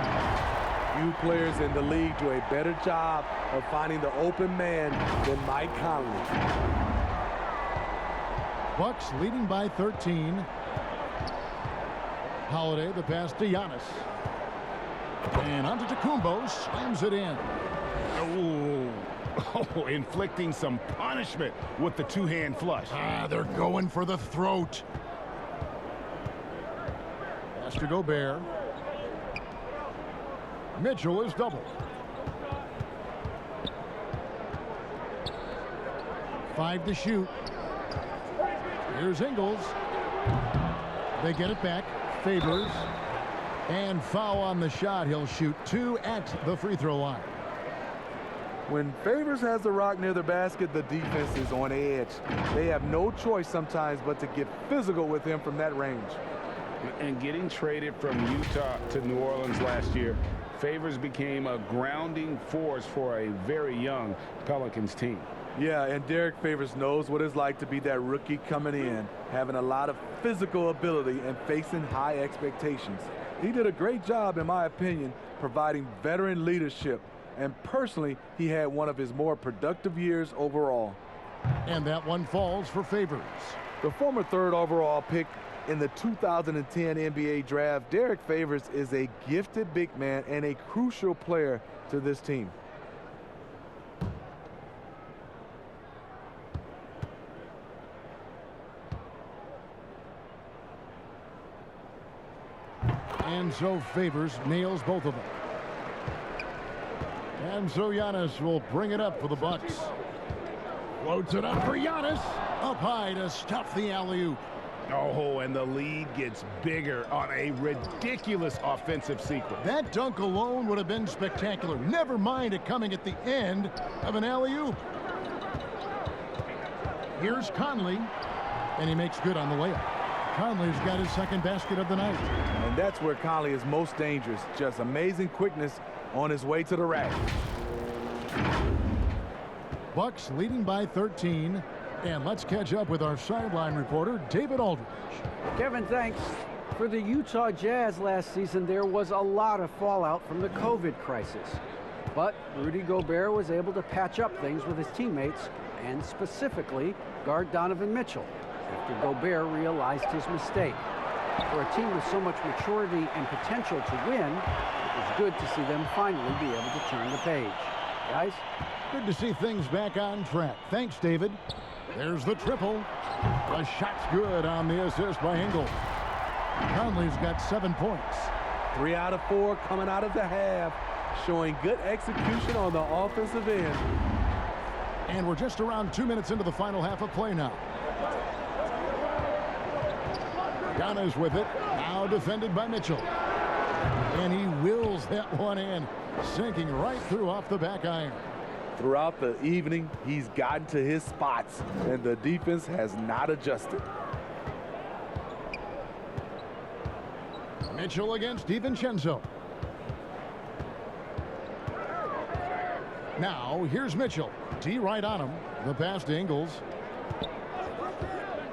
Few players in the league do a better job of finding the open man than Mike Conley. Bucks leading by 13. Holiday, the pass to Giannis. And Antetokounmpo slams it in. Oh, inflicting some punishment with the 2-hand flush. They're going for the throat. Pass to Gobert. Mitchell is doubled. 5 to shoot. Here's Ingles. They get it back. Favors. And foul on the shot. He'll shoot 2 at the free throw line. When Favors has the rock near the basket, the defense is on edge. They have no choice sometimes but to get physical with him from that range. And getting traded from Utah to New Orleans last year, Favors became a grounding force for a very young Pelicans team. Yeah, and Derek Favors knows what it's like to be that rookie coming in, having a lot of physical ability and facing high expectations. He did a great job, in my opinion, providing veteran leadership. And personally, he had one of his more productive years overall. And that one falls for Favors. The former 3rd overall pick in the 2010 NBA draft, Derek Favors is a gifted big man and a crucial player to this team. And so Favors nails both of them. And so Giannis will bring it up for the Bucks. Floats it up for Giannis. Up high to stuff the alley-oop. Oh, and the lead gets bigger on a ridiculous offensive sequence. That dunk alone would have been spectacular. Never mind it coming at the end of an alley-oop. Here's Conley, and he makes good on the layup. Conley's got his second basket of the night. And that's where Conley is most dangerous. Just amazing quickness on his way to the rack. Bucks leading by 13. And let's catch up with our sideline reporter, David Aldridge. Kevin, thanks. For the Utah Jazz last season, there was a lot of fallout from the COVID crisis. But Rudy Gobert was able to patch up things with his teammates and specifically guard Donovan Mitchell after Gobert realized his mistake. For a team with so much maturity and potential to win, it was good to see them finally be able to turn the page. Guys? Good to see things back on track. Thanks, David. There's the triple. The shot's good on the assist by Ingles. Conley's got 7 points. 3 out of 4 coming out of the half, showing good execution on the offensive end. And we're just around 2 minutes into the final half of play now. Giannis with it, now defended by Mitchell. And he wills that one in, sinking right through off the back iron. Throughout the evening, he's gotten to his spots, and the defense has not adjusted. Mitchell against DiVincenzo. Now, here's Mitchell. D right on him. The pass to Ingles.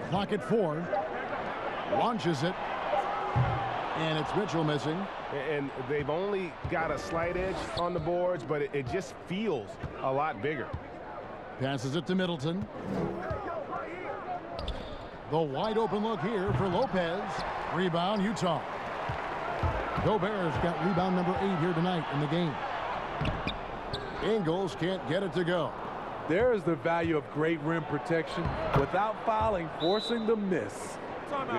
Clock at 4. Launches it. And it's Mitchell missing. And they've only got a slight edge on the boards, but it just feels a lot bigger. Passes it to Middleton. The wide open look here for Lopez. Rebound, Utah. Gobert's got rebound number 8 here tonight in the game. Ingles can't get it to go. There is the value of great rim protection without fouling, forcing the miss.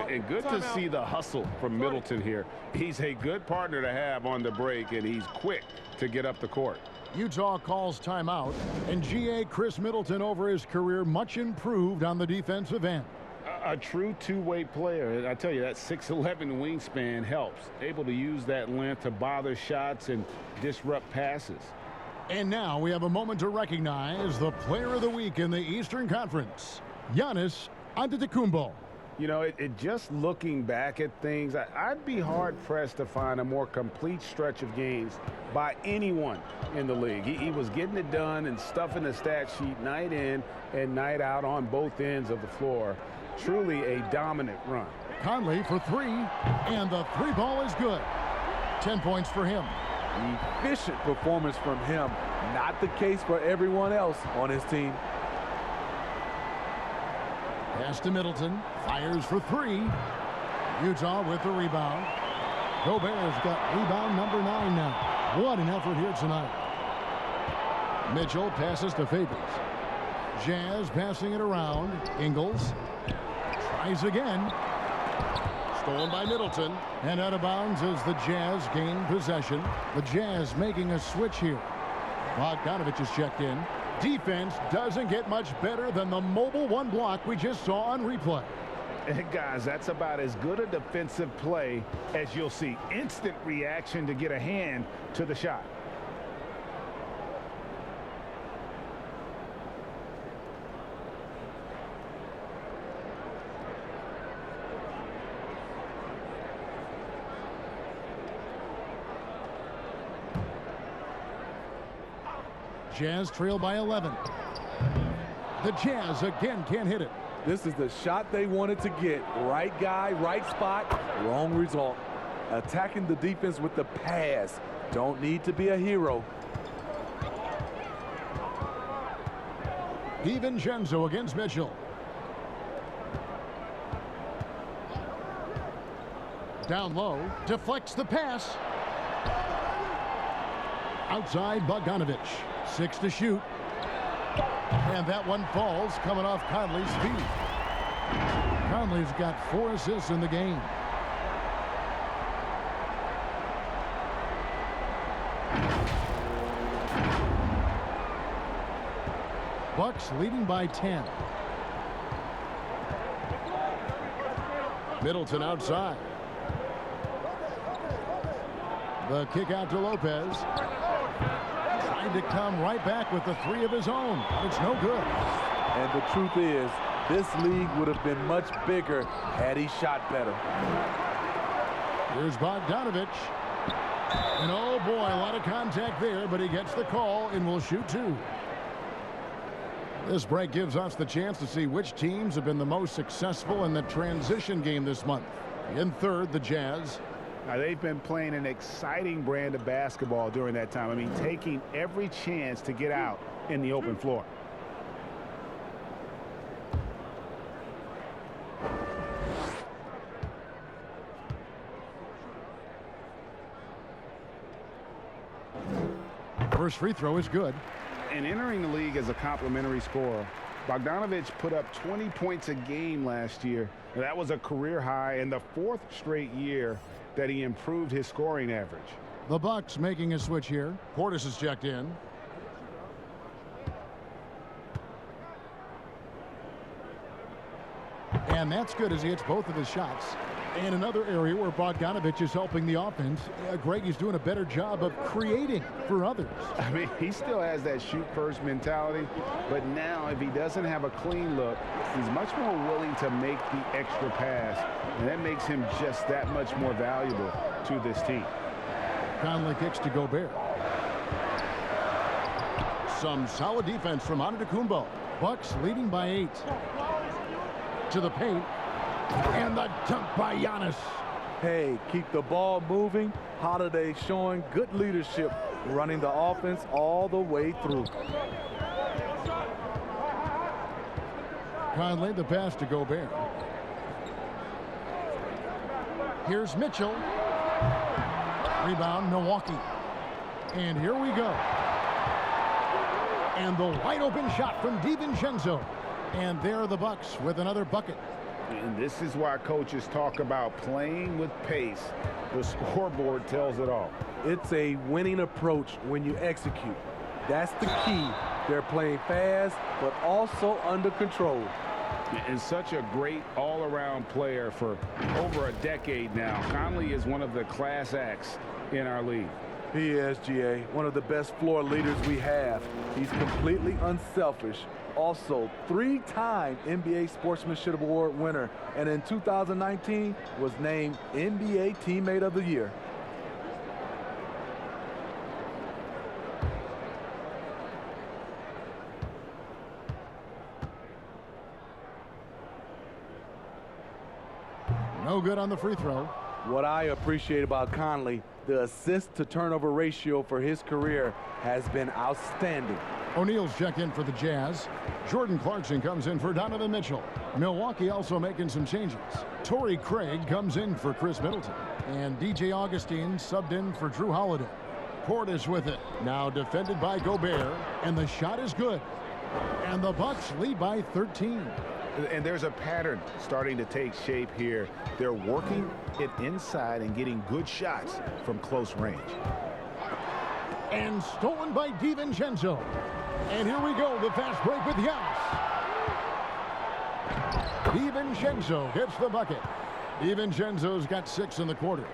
And good to see the hustle from Middleton here. He's a good partner to have on the break, and he's quick to get up the court. Utah calls timeout, and GA Chris Middleton over his career much improved on the defensive end. A true two-way player. I tell you, that 6'11" wingspan helps. Able to use that length to bother shots and disrupt passes. And now we have a moment to recognize the player of the week in the Eastern Conference, Giannis Antetokounmpo. You know, just looking back at things, I'd be hard-pressed to find a more complete stretch of games by anyone in the league. He was getting it done and stuffing the stat sheet night in and night out on both ends of the floor. Truly a dominant run. Conley for three, and the three ball is good. 10 points for him. Efficient performance from him. Not the case for everyone else on his team. Pass to Middleton. Fires for three. Utah with the rebound. Gobert's got rebound number 9 now. What an effort here tonight. Mitchell passes to Favors. Jazz passing it around. Ingles tries again. Stolen by Middleton. And out of bounds as the Jazz gain possession. The Jazz making a switch here. Bogdanovich is checked in. Defense doesn't get much better than the mobile one block we just saw on replay. And guys, that's about as good a defensive play as you'll see. Instant reaction to get a hand to the shot. Jazz trail by 11. The Jazz again can't hit it. This is the shot they wanted to get. Right guy, right spot, wrong result. Attacking the defense with the pass. Don't need to be a hero. DiVincenzo against Mitchell. Down low, deflects the pass. Outside Bogdanovich. 6 to shoot. And that one falls coming off Conley's feet. Conley's got 4 assists in the game. Bucks leading by 10. Middleton outside. The kick out to Lopez. Trying to come right back with the 3 of his own. It's no good. And the truth is, this league would have been much bigger had he shot better. Here's Bogdanovich. And oh boy, a lot of contact there, but he gets the call and will shoot 2. This break gives us the chance to see which teams have been the most successful in the transition game this month. In third, the Jazz. Now, they've been playing an exciting brand of basketball during that time. I mean, taking every chance to get out in the open floor. First free throw is good. And entering the league as a complimentary scorer, Bogdanovich put up 20 points a game last year. That was a career high and the 4th straight year that he improved his scoring average. The Bucks making a switch here. Portis is checked in. And that's good as he hits both of his shots. And another area where Bogdanovich is helping the offense. Greg is doing a better job of creating for others. I mean, he still has that shoot-first mentality, but now if he doesn't have a clean look, he's much more willing to make the extra pass, and that makes him just that much more valuable to this team. Conley kicks to Gobert. Some solid defense from Antetokounmpo. Bucks leading by 8. To the paint. And the dunk by Giannis. Hey, keep the ball moving. Holiday showing good leadership, running the offense all the way through. Conley, the pass to Gobert. Here's Mitchell. Rebound, Milwaukee. And here we go. And the wide open shot from DiVincenzo. And there are the Bucks with another bucket. And this is why coaches talk about playing with pace. The scoreboard tells it all. It's a winning approach when you execute. That's the key. They're playing fast, but also under control. And such a great all-around player for over a decade now. Conley is one of the class acts in our league. He is, GA, one of the best floor leaders we have. He's completely unselfish. Also, 3-time NBA Sportsmanship Award winner, and in 2019 was named NBA Teammate of the Year. No good on the free throw. What I appreciate about Conley, the assist-to-turnover ratio for his career has been outstanding. O'Neal's check in for the Jazz. Jordan Clarkson comes in for Donovan Mitchell. Milwaukee also making some changes. Torrey Craig comes in for Chris Middleton. And DJ Augustine subbed in for Drew Holiday. Portis with it. Now defended by Gobert. And the shot is good. And the Bucks lead by 13. And there's a pattern starting to take shape here. They're working it inside and getting good shots from close range. And stolen by DiVincenzo. And here we go, the fast break with Giannis. DiVincenzo gets the bucket. DiVincenzo's got 6 in the quarter.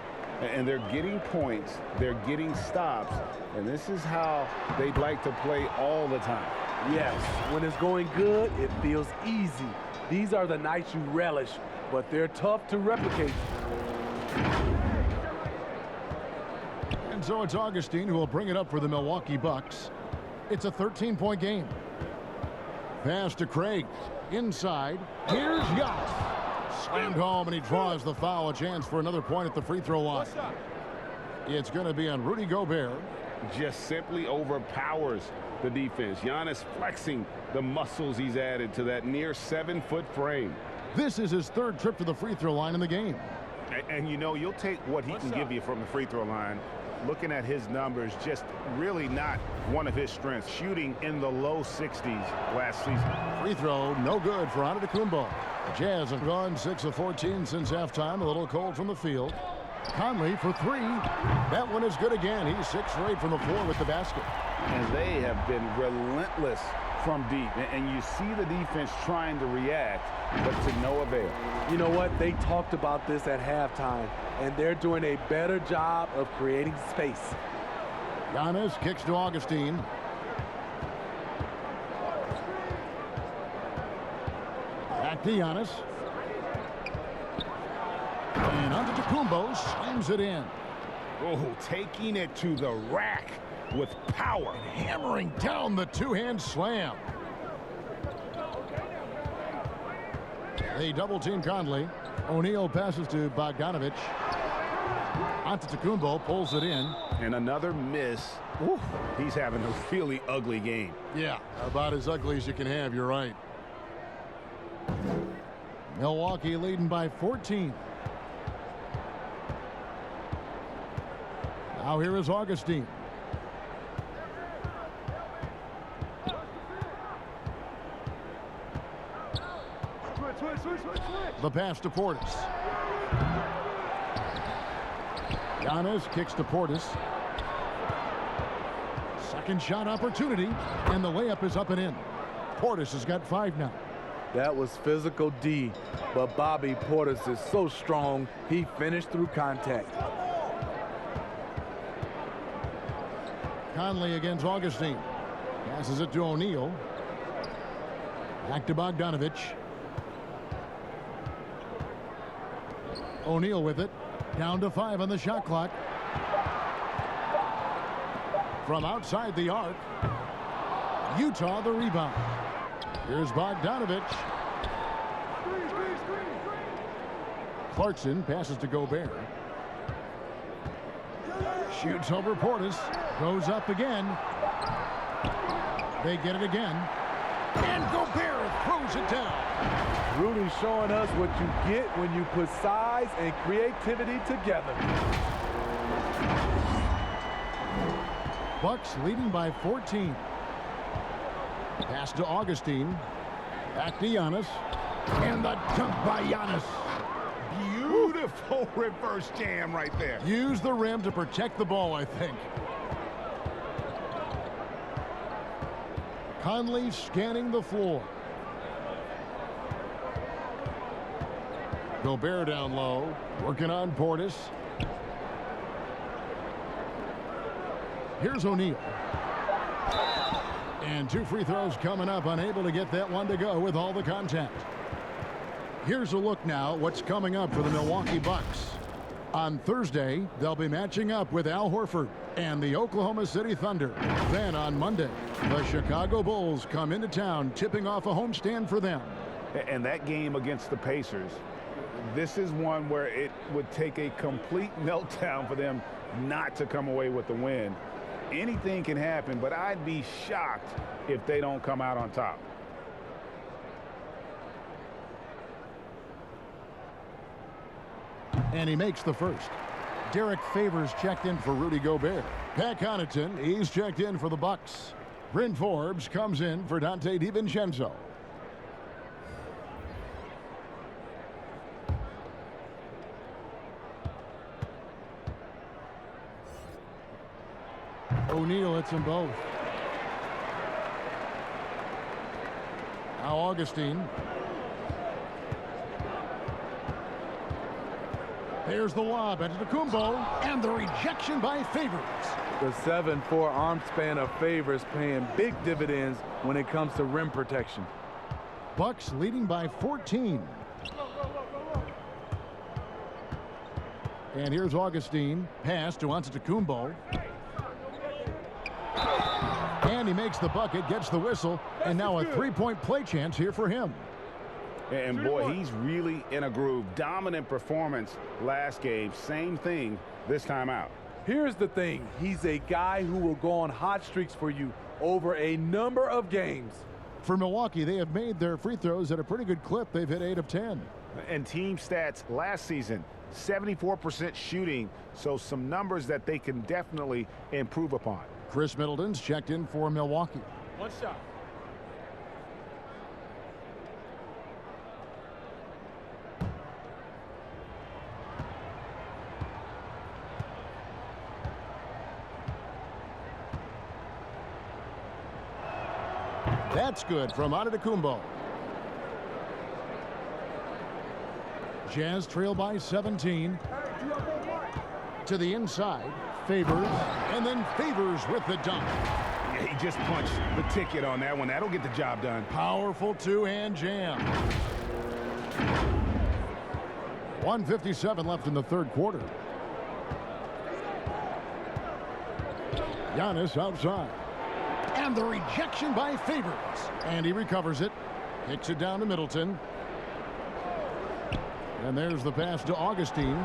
And they're getting points, they're getting stops, and this is how they'd like to play all the time. Yes, when it's going good, it feels easy. These are the nights you relish, but they're tough to replicate. And so it's Augustine who will bring it up for the Milwaukee Bucks. It's a 13-point game. Pass to Craig. Inside. Here's Giannis. Slammed home, and he draws the foul. A chance for another point at the free throw line. It's going to be on Rudy Gobert. Just simply overpowers the defense. Giannis flexing the muscles he's added to that near 7-foot frame. This is his 3rd trip to the free throw line in the game. And you know, you'll take what he can give you from the free throw line. Looking at his numbers, just really not one of his strengths. Shooting in the low 60s last season. Free throw, no good for Antetokounmpo. The Jazz have gone 6 of 14 since halftime. A little cold from the field. Conley for 3. That one is good again. He's 6 for 8 from the floor with the basket. And they have been relentless from deep. And you see the defense trying to react, but to no avail. You know what? They talked about this at halftime, and they're doing a better job of creating space. Giannis kicks to Augustine. Back to Giannis. And Antetokounmpo slams it in. Oh, taking it to the rack with power. And hammering down the two-hand slam. They double-team Conley. O'Neal passes to Bogdanovic. Antetokounmpo pulls it in. And another miss. Ooh, he's having a really ugly game. Yeah, about as ugly as you can have, you're right. Milwaukee leading by 14. Now here is Augustine. The pass to Portis. Giannis kicks to Portis. Second shot opportunity, and the layup is up and in. Portis has got 5 now. That was physical D, but Bobby Portis is so strong, he finished through contact. Conley against Augustine. Passes it to O'Neal. Back to Bogdanovic. O'Neal with it. Down to 5 on the shot clock. From outside the arc. Utah the rebound. Here's Bogdanovic. Clarkson passes to Gobert. Shoots over Portis. Goes up again. They get it again. And Gobert throws it down. Rudy showing us what you get when you put size and creativity together. Bucks leading by 14. Pass to Augustine. Back to Giannis. And the dunk by Giannis. Beautiful reverse jam right there. Use the rim to protect the ball, I think. Conley scanning the floor. Gobert down low, working on Portis. Here's O'Neal. And 2 free throws coming up, unable to get that one to go with all the contact. Here's a look now what's coming up for the Milwaukee Bucks. On Thursday, they'll be matching up with Al Horford and the Oklahoma City Thunder. Then on Monday, the Chicago Bulls come into town, tipping off a homestand for them. And that game against the Pacers, this is one where it would take a complete meltdown for them not to come away with the win. Anything can happen, but I'd be shocked if they don't come out on top. And he makes the first. Derek Favors checked in for Rudy Gobert. Pat Connaughton, he's checked in for the Bucks. Bryn Forbes comes in for Dante DiVincenzo. O'Neal hits them both. Now Augustine. There's the lob into Kumbo, and the rejection by Favors. The 7'4" arm span of Favors paying big dividends when it comes to rim protection. Bucks leading by 14. And here's Augustine. Pass to Antetokounmpo. And he makes the bucket, gets the whistle, and now a three-point play chance here for him. And boy, he's really in a groove. Dominant performance last game. Same thing this time out. Here's the thing. He's a guy who will go on hot streaks for you over a number of games. For Milwaukee, they have made their free throws at a pretty good clip. They've hit 8 of 10. And team stats last season, 74% shooting. So some numbers that they can definitely improve upon. Chris Middleton's checked in for Milwaukee. One shot. That's good from Antetokounmpo. Jazz trail by 17. To the inside. Favors. And then Favors with the dunk. Yeah, he just punched the ticket on that one. That'll get the job done. Powerful two-hand jam. 1:57 left in the third quarter. Giannis outside. And the rejection by Favors. And he recovers it. Kicks it down to Middleton. And there's the pass to Augustine.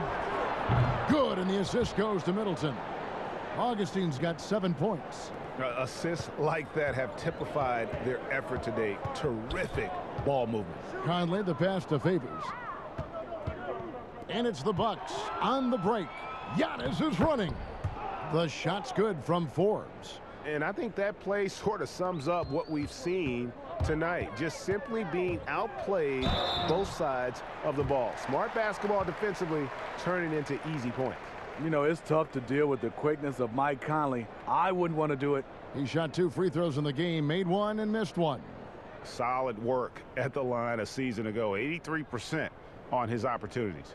Good, and the assist goes to Middleton. Augustine's got 7 points. Assists like that have typified their effort today. Terrific ball movement. Conley, the pass to Favors. And it's the Bucks on the break. Giannis is running. The shot's good from Forbes. And I think that play sort of sums up what we've seen tonight. Just simply being outplayed both sides of the ball. Smart basketball defensively turning into easy points. You know, it's tough to deal with the quickness of Mike Conley. I wouldn't want to do it. He shot 2 free throws in the game, made 1 and missed 1. Solid work at the line a season ago. 83% on his opportunities.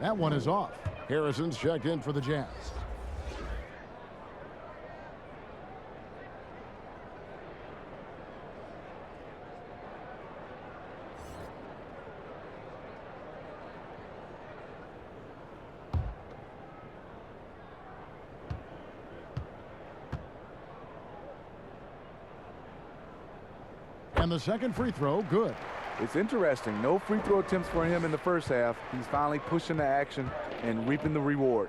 That one is off. Harrison's checked in for the Jazz. And the second free throw, good. It's interesting. No free throw attempts for him in the first half. He's finally pushing the action and reaping the reward.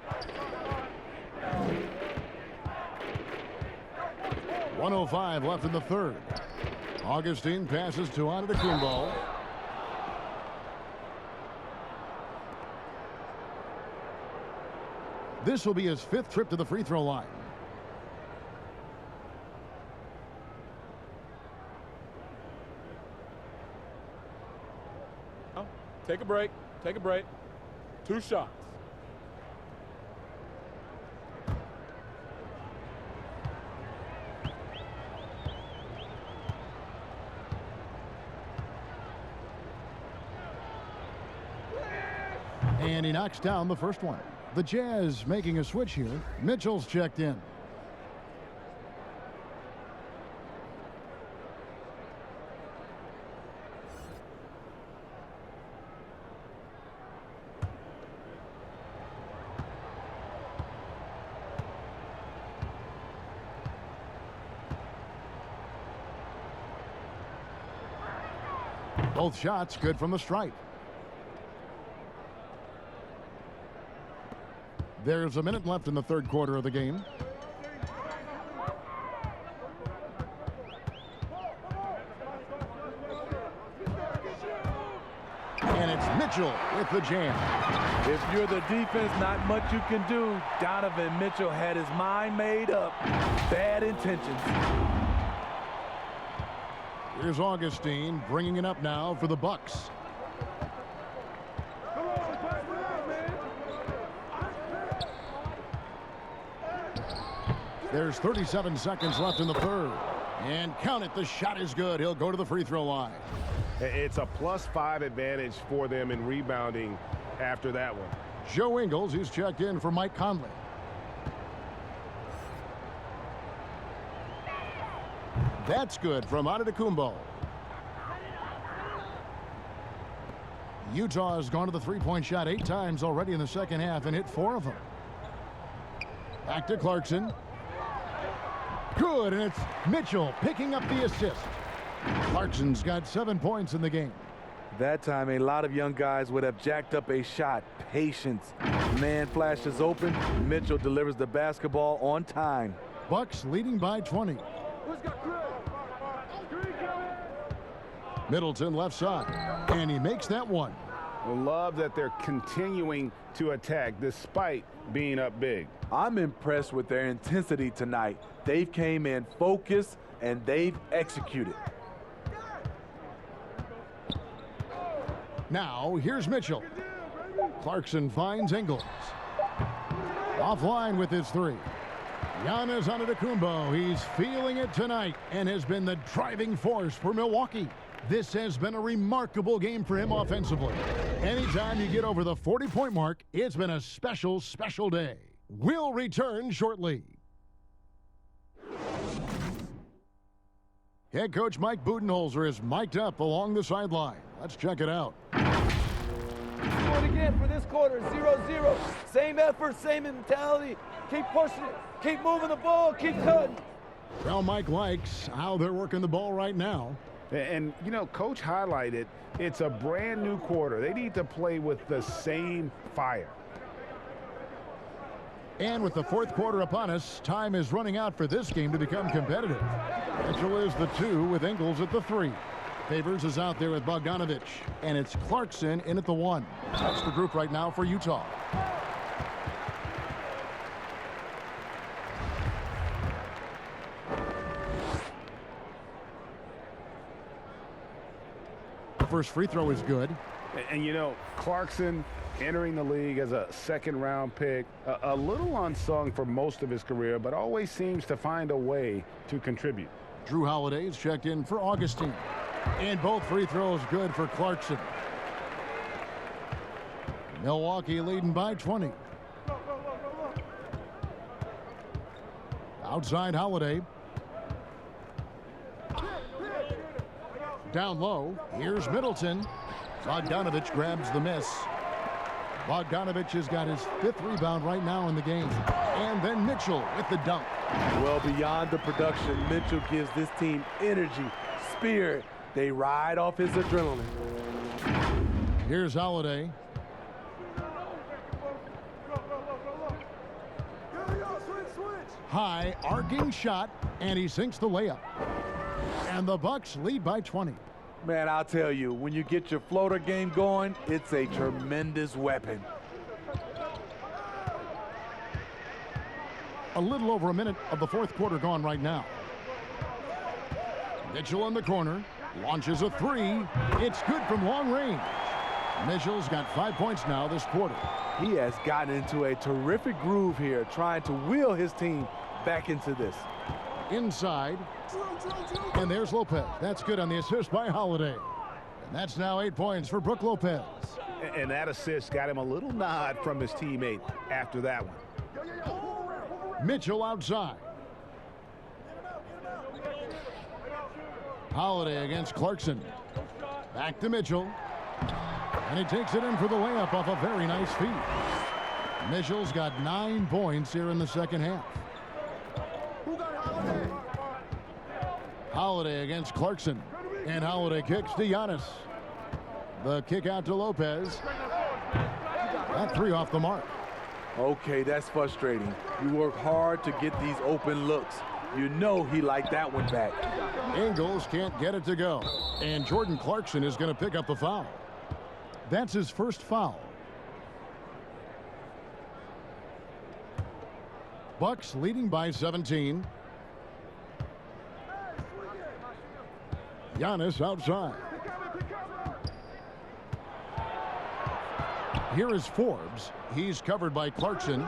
1:05 left in the third. Augustine passes to Antetokounmpo. This will be his 5th trip to the free throw line. Take a break. Take a break. 2 shots. And he knocks down the first one. The Jazz making a switch here. Mitchell's checked in. Both shots good from the stripe. There's a minute left in the 3rd quarter of the game. And it's Mitchell with the jam. If you're the defense, not much you can do. Donovan Mitchell had his mind made up. Bad intentions. Here's Augustine bringing it up now for the Bucks. There's 37 seconds left in the 3rd. And count it, the shot is good. He'll go to the free throw line. It's a +5 advantage for them in rebounding after that one. Joe Ingles, he's checked in for Mike Conley. That's good from Antetokounmpo. Utah has gone to the three-point shot 8 times already in the 2nd half and hit 4 of them. Back to Clarkson. Good, and it's Mitchell picking up the assist. Clarkson's got 7 points in the game. That time, a lot of young guys would have jacked up a shot. Patience. Man flashes open. Mitchell delivers the basketball on time. Bucks leading by 20. Middleton left side, and he makes that one. Love that they're continuing to attack despite being up big. I'm impressed with their intensity tonight. They've came in focused, and they've executed. Now, here's Mitchell. Clarkson finds Ingles. Offline with his 3. Giannis Antetokounmpo, he's feeling it tonight and has been the driving force for Milwaukee. This has been a remarkable game for him offensively. Anytime you get over the 40-point mark, it's been a special, special day. We'll return shortly. Head coach Mike Budenholzer is mic'd up along the sideline. Let's check it out. Do it again for this quarter, 0-0. Same effort, same mentality. Keep pushing it. Keep moving the ball. Keep cutting. Well, Mike likes how they're working the ball right now. And, you know, Coach highlighted it's a brand new quarter. They need to play with the same fire. And with the 4th quarter upon us, time is running out for this game to become competitive. Mitchell is the 2 with Ingles at the 3. Favors is out there with Bogdanovich, and it's Clarkson in at the 1. That's the group right now for Utah. The first free throw is good. And you know, Clarkson entering the league as a 2nd-round pick, a little unsung for most of his career, but always seems to find a way to contribute. Drew Holiday's checked in for Augustine. And both free throws good for Clarkson. Milwaukee leading by 20. Outside Holiday. Down low, here's Middleton. Bogdanovich grabs the miss. Bogdanovich has got his 5th rebound right now in the game. And then Mitchell with the dunk. Well, beyond the production, Mitchell gives this team energy, spirit. They ride off his adrenaline. Here's Holiday. High, arcing shot, and he sinks the layup. And the Bucks lead by 20. Man, I'll tell you, when you get your floater game going, it's a tremendous weapon. A little over a minute of the fourth quarter gone right now. Mitchell in the corner. Launches a three. It's good from long range. Mitchell's got 5 points now this quarter. He has gotten into a terrific groove here, trying to wheel his team back into this. Inside. And there's Lopez. That's good on the assist by Holiday. And that's now 8 points for Brook Lopez. And that assist got him a little nod from his teammate after that one. Mitchell outside. Holiday against Clarkson. Back to Mitchell. And he takes it in for the layup off a very nice feed. Mitchell's got 9 points here in the second half. Holiday against Clarkson. And Holiday kicks to Giannis. The kick out to Lopez. That three off the mark. Okay, that's frustrating. You work hard to get these open looks. You know he liked that one back. Ingles can't get it to go. And Jordan Clarkson is going to pick up the foul. That's his first foul. Bucks leading by 17. Giannis outside. Here is Forbes. He's covered by Clarkson.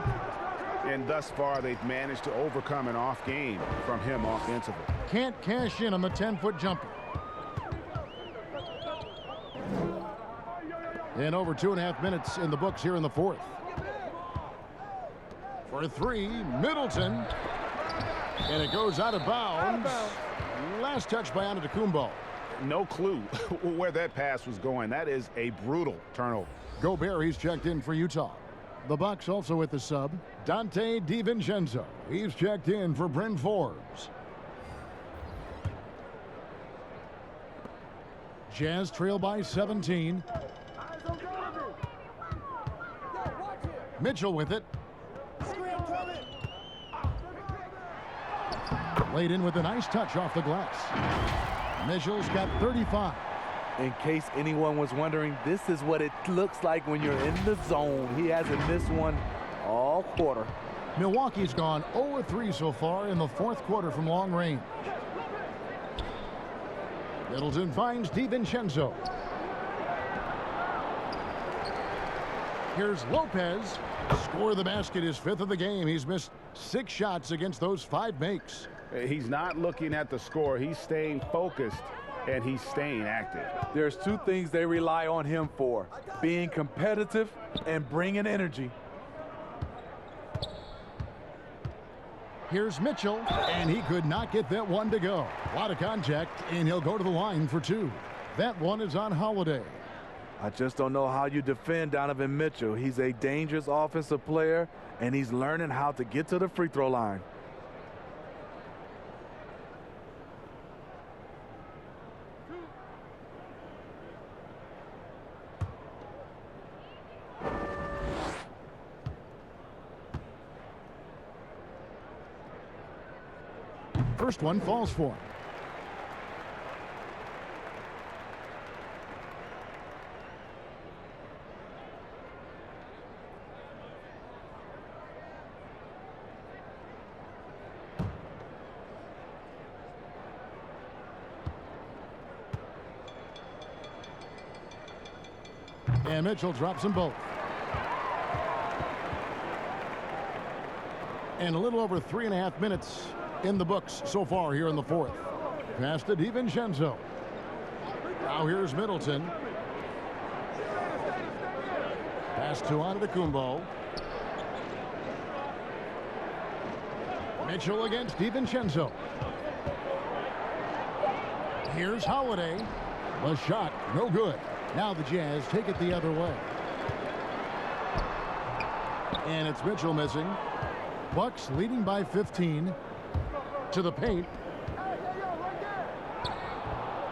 And thus far, they've managed to overcome an off game from him offensively. Can't cash in on the 10-foot jumper. And over 2.5 minutes in the books here in the fourth. For three, Middleton. And it goes out of bounds. Last touch by Antetokounmpo. No clue where that pass was going. That is a brutal turnover. Gobert, he's checked in for Utah. The Bucks also with the sub, Dante DiVincenzo. He's checked in for Bryn Forbes. Jazz trail by 17. Mitchell with it. Laid in with a nice touch off the glass. Mitchell's got 35. In case anyone was wondering, this is what it looks like when you're in the zone. He hasn't missed one all quarter. Milwaukee's gone 0-3 so far in the fourth quarter from long range. Middleton finds DiVincenzo. Here's Lopez. Score the basket, his 5th of the game. He's missed 6 shots against those 5 makes. He's not looking at the score. He's staying focused. And he's staying active. There's 2 things they rely on him for: being competitive and bringing energy. Here's Mitchell, and he could not get that one to go. A lot of contact, and he'll go to the line for 2. That one is on Holiday. I just don't know how you defend Donovan Mitchell. He's a dangerous offensive player, and he's learning how to get to the free throw line. First one falls for him. And Mitchell drops them both. And a little over 3.5 minutes in the books so far here in the fourth. Pass to DiVincenzo. Now here's Middleton. Pass to Antetokounmpo. Mitchell against DiVincenzo. Here's Holiday. The shot, no good. Now the Jazz take it the other way. And it's Mitchell missing. Bucks leading by 15. To the paint.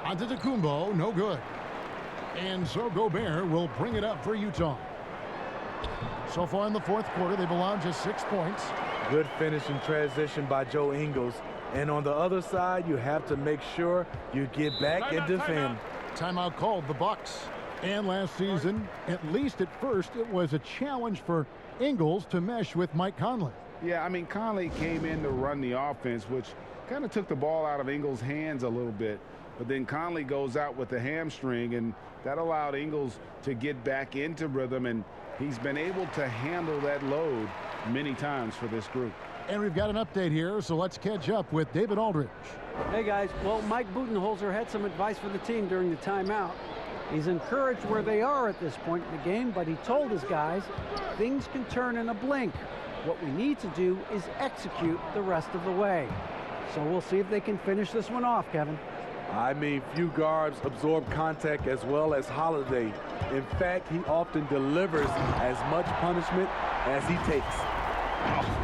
Antetokounmpo, no good. And so Gobert will bring it up for Utah. So far in the fourth quarter, they've allowed just 6 points. Good finish in transition by Joe Ingles. And on the other side, you have to make sure you get back and defend. Timeout called, the Bucks. And last season, at least at first, it was a challenge for Ingles to mesh with Mike Conley. Yeah, I mean, Conley came in to run the offense, which kind of took the ball out of Ingles' hands a little bit. But then Conley goes out with the hamstring, and that allowed Ingles to get back into rhythm, and he's been able to handle that load many times for this group. And we've got an update here, so let's catch up with David Aldridge. Hey, guys. Well, Mike Budenholzer had some advice for the team during the timeout. He's encouraged where they are at this point in the game, but he told his guys things can turn in a blink. What we need to do is execute the rest of the way. So we'll see if they can finish this one off, Kevin. I mean, few guards absorb contact as well as Holiday. In fact, he often delivers as much punishment as he takes.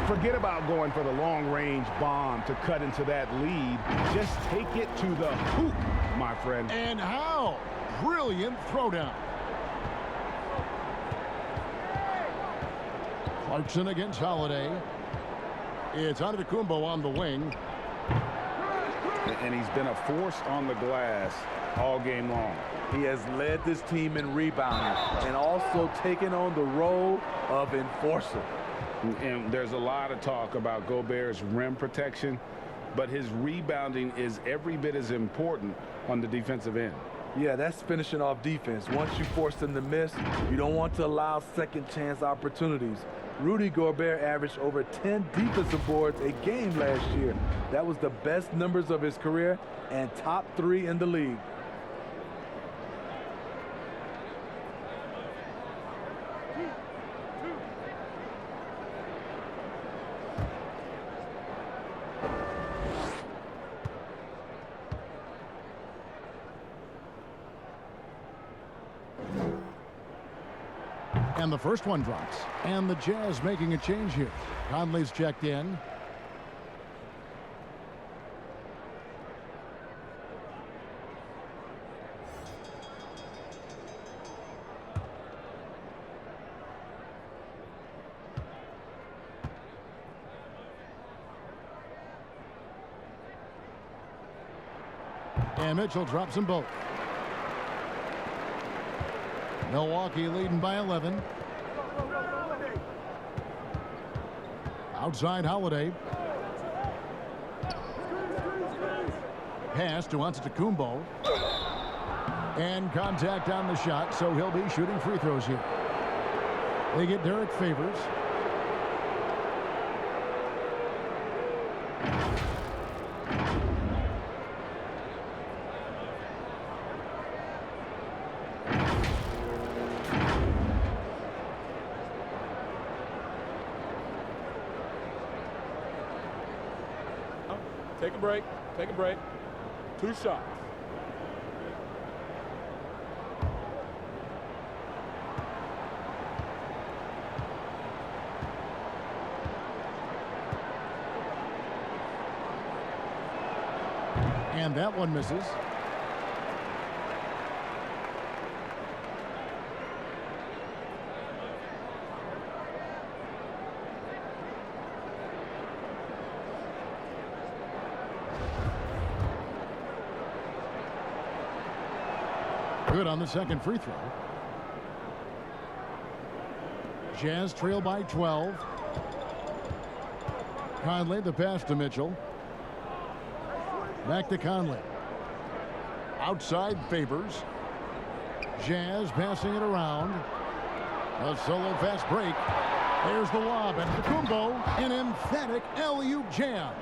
Forget about going for the long-range bomb to cut into that lead. Just take it to the hoop, my friend. And how? Brilliant throwdown. Clarkson against Holiday. It's Antetokounmpo on the wing. And he's been a force on the glass all game long. He has led this team in rebounding and also taken on the role of enforcer. And there's a lot of talk about Gobert's rim protection, but his rebounding is every bit as important on the defensive end. Yeah, that's finishing off defense. Once you force them to miss, you don't want to allow second chance opportunities. Rudy Gobert averaged over 10 defensive boards a game last year. That was the best numbers of his career and top 3 in the league. And the first one drops. And the Jazz making a change here. Conley's checked in. And Mitchell drops them both. Milwaukee leading by 11. Outside Holiday. Pass to Antetokounmpo. And contact on the shot, so he'll be shooting free throws here. They get Derek Favors. Take a break. Take a break. 2 shots. And that one misses. Good on the second free throw. Jazz trail by 12. Conley, the pass to Mitchell. Back to Conley. Outside Favors. Jazz passing it around. A solo fast break. There's the lob, and Antetokounmpo, an emphatic alley-oop jam.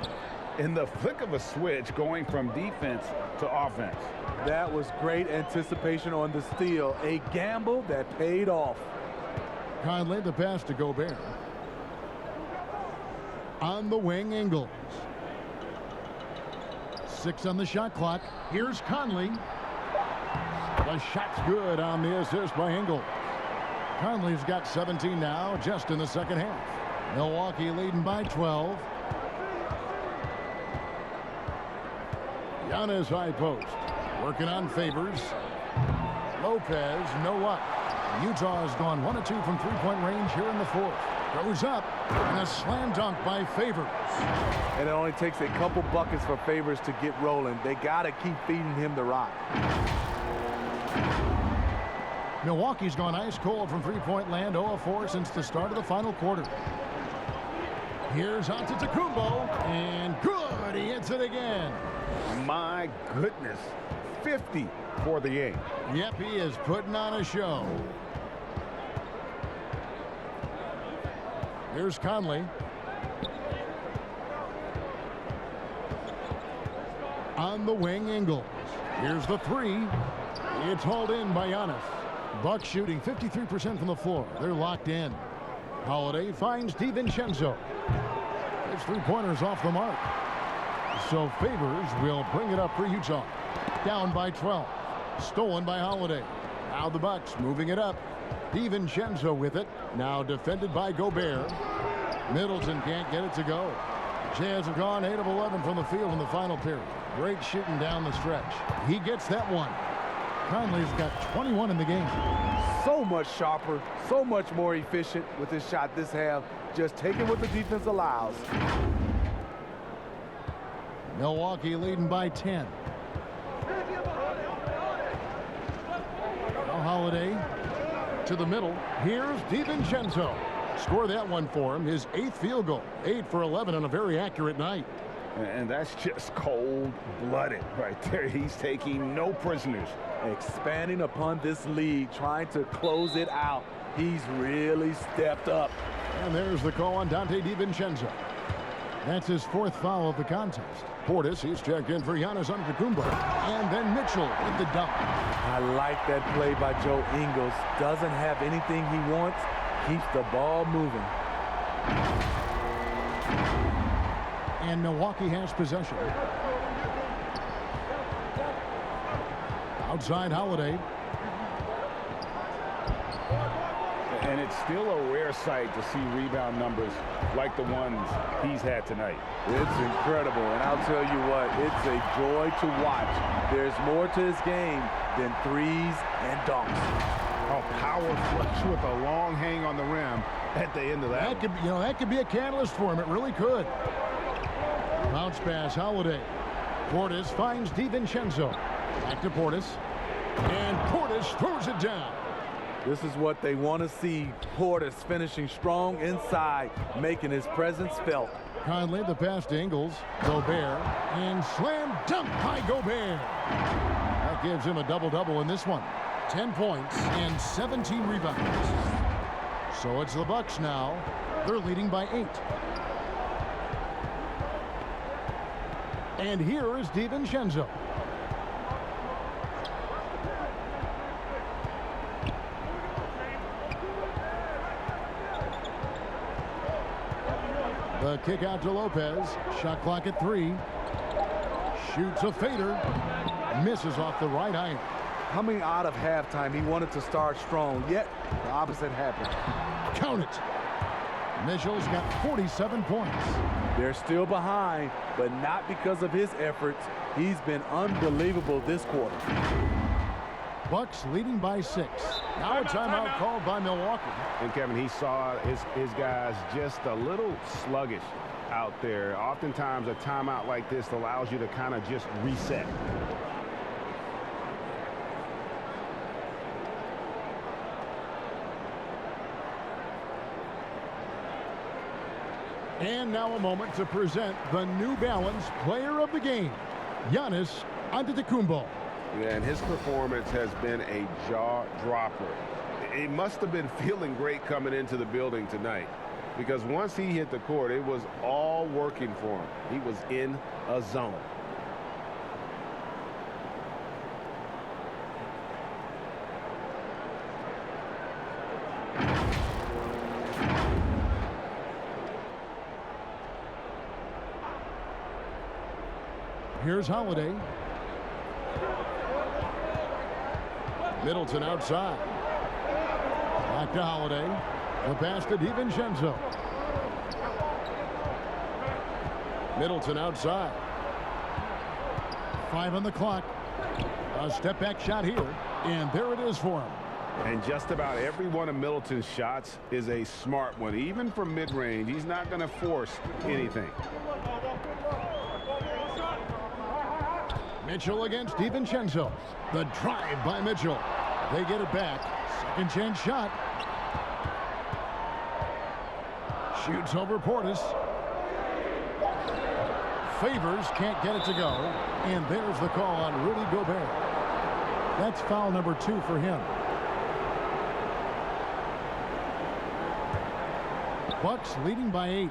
In the flick of a switch, going from defense to offense. That was great anticipation on the steal. A gamble that paid off. Conley, the pass to Gobert. On the wing, Ingles. 6 on the shot clock. Here's Conley. The shot's good on the assist by Ingles. Conley's got 17 now, just in the second half. Milwaukee leading by 12. Giannis high post. Working on Favors. Lopez, no luck. Utah has gone 1 of 2 from three-point range here in the fourth. Goes up, and a slam dunk by Favors. And it only takes a couple buckets for Favors to get rolling. They got to keep feeding him the rock. Milwaukee's gone ice cold from three-point land, 0 of 4 since the start of the final quarter. Here's Antetokounmpo, and good. He hits it again. My goodness. 50 for the game. Yep, he is putting on a show. Here's Conley. On the wing, Ingles. Here's the three. It's hauled in by Giannis. Bucks shooting 53% from the floor. They're locked in. Holiday finds DiVincenzo. His three-pointers off the mark. So Favors will bring it up for Utah. Down by 12. Stolen by Holiday. Now the Bucks moving it up. DiVincenzo with it. Now defended by Gobert. Middleton can't get it to go. Jazz have gone 8 of 11 from the field in the final period. Great shooting down the stretch. He gets that one. Conley's got 21 in the game. So much sharper, so much more efficient with his shot this half. Just taking what the defense allows. Milwaukee leading by 10. Now Holiday to the middle. Here's DiVincenzo. Score that one for him. His 8th field goal. 8 for 11 on a very accurate night. And that's just cold-blooded right there. He's taking no prisoners. Expanding upon this lead, trying to close it out. He's really stepped up. And there's the call on Dante DiVincenzo. That's his 4th foul of the contest. Portis, he's checked in for Giannis Antetokounmpo. And then Mitchell with the dunk. I like that play by Joe Ingles. Doesn't have anything he wants. Keeps the ball moving. And Milwaukee has possession. Outside Holiday. And it's still a rare sight to see rebound numbers like the ones he's had tonight. It's incredible, and I'll tell you what, it's a joy to watch. There's more to his game than threes and dunks. Oh, power flush with a long hang on the rim at the end of that. That could, that could be a catalyst for him. It really could. Bounce pass, Holiday. Portis finds DiVincenzo. Back to Portis. And Portis throws it down. This is what they want to see. Portis finishing strong inside, making his presence felt. Conley, the pass to Ingles. Gobert. And slam dunk by Gobert. That gives him a double-double in this one. 10 points and 17 rebounds. So it's the Bucks now. They're leading by 8. And here is DiVincenzo. The kick out to Lopez. Shot clock at 3. Shoots a fader. Misses off the right iron. Coming out of halftime, he wanted to start strong, yet the opposite happened. Count it. Mitchell's got 47 points. They're still behind, but not because of his efforts. He's been unbelievable this quarter. Bucks leading by 6. Now a timeout called by Milwaukee. And Kevin, he saw his guys just a little sluggish out there. Oftentimes a timeout like this allows you to kind of just reset. And now a moment to present the New Balance Player of the Game, Giannis Antetokounmpo. Yeah, and his performance has been a jaw-dropper. He must have been feeling great coming into the building tonight, because once he hit the court, it was all working for him. He was in a zone. Here's Holiday. Middleton outside. Back to Holiday. The pass to DiVincenzo. Middleton outside. 5 on the clock. A step back shot here. And there it is for him. And just about every one of Middleton's shots is a smart one. Even from mid-range, he's not going to force anything. Mitchell against DiVincenzo. The drive by Mitchell. They get it back. Second chance shot. Shoots over Portis. Favors can't get it to go. And there's the call on Rudy Gobert. That's foul number 2 for him. Bucks leading by 8.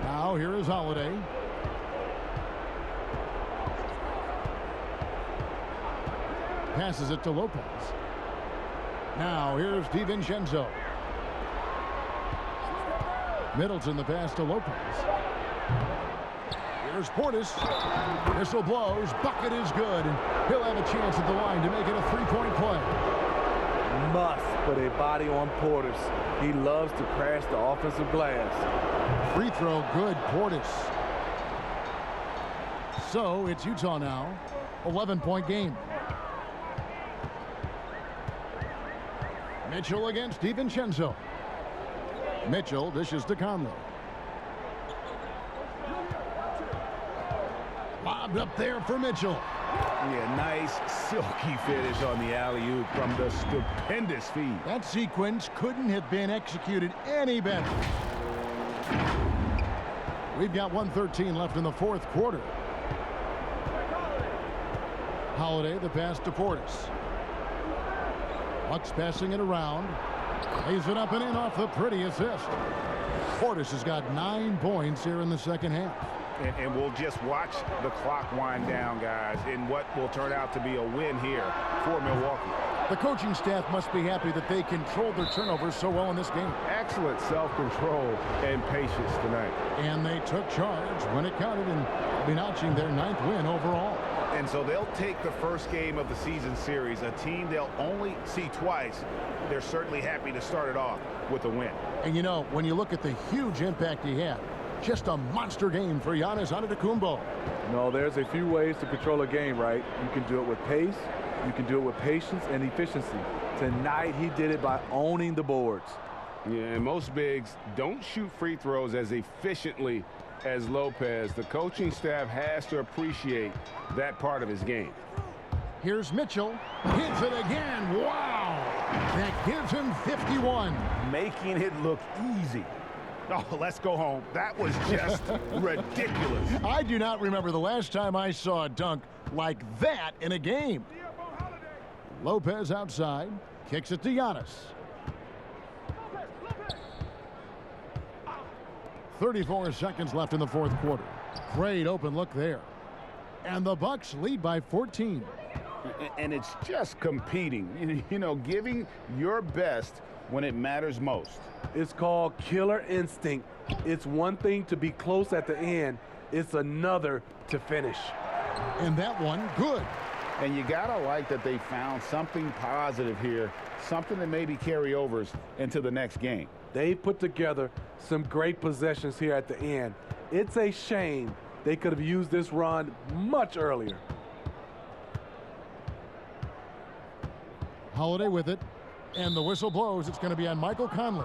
Now here is Holiday. Passes it to Lopez. Now here's DiVincenzo. Middleton the pass to Lopez. Here's Portis. Whistle blows. Bucket is good. And he'll have a chance at the line to make it a 3-point play. Must put a body on Portis. He loves to crash the offensive glass. Free throw good, Portis. So it's Utah now. 11-point game. Mitchell against DiVincenzo. Mitchell dishes to Conley. Lobbed up there for Mitchell. Yeah, nice silky finish on the alley-oop from the stupendous feed. That sequence couldn't have been executed any better. We've got 1:13 left in the fourth quarter. Holiday the pass to Portis. Bucks passing it around. Lays it up and in off the pretty assist. Portis has got 9 points here in the second half. And we'll just watch the clock wind down, guys, in what will turn out to be a win here for Milwaukee. The coaching staff must be happy that they controlled their turnovers so well in this game. Excellent self-control and patience tonight. And they took charge when it counted and be notching their 9th win overall. And so they'll take the first game of the season series, a team they'll only see twice. They're certainly happy to start it off with a win. And you know, when you look at the huge impact he had, just a monster game for Giannis Antetokounmpo. No, there's a few ways to control a game, right? You can do it with pace, you can do it with patience and efficiency. Tonight, he did it by owning the boards. Yeah, and most bigs don't shoot free throws as efficiently as Lopez. The coaching staff has to appreciate that part of his game. Here's Mitchell. Hits it again. Wow! That gives him 51. Making it look easy. Oh, let's go home. That was just ridiculous. I do not remember the last time I saw a dunk like that in a game. Lopez outside. Kicks it to Giannis. 34 seconds left in the fourth quarter. Great open look there. And the Bucks lead by 14. And it's just competing, you know, giving your best when it matters most. It's called killer instinct. It's one thing to be close at the end. It's another to finish. And that one, good. And you gotta like that they found something positive here, something that maybe carry overs into the next game. They put together some great possessions here at the end. It's a shame they could have used this run much earlier. Holiday with it, and the whistle blows. It's going to be on Michael Conley.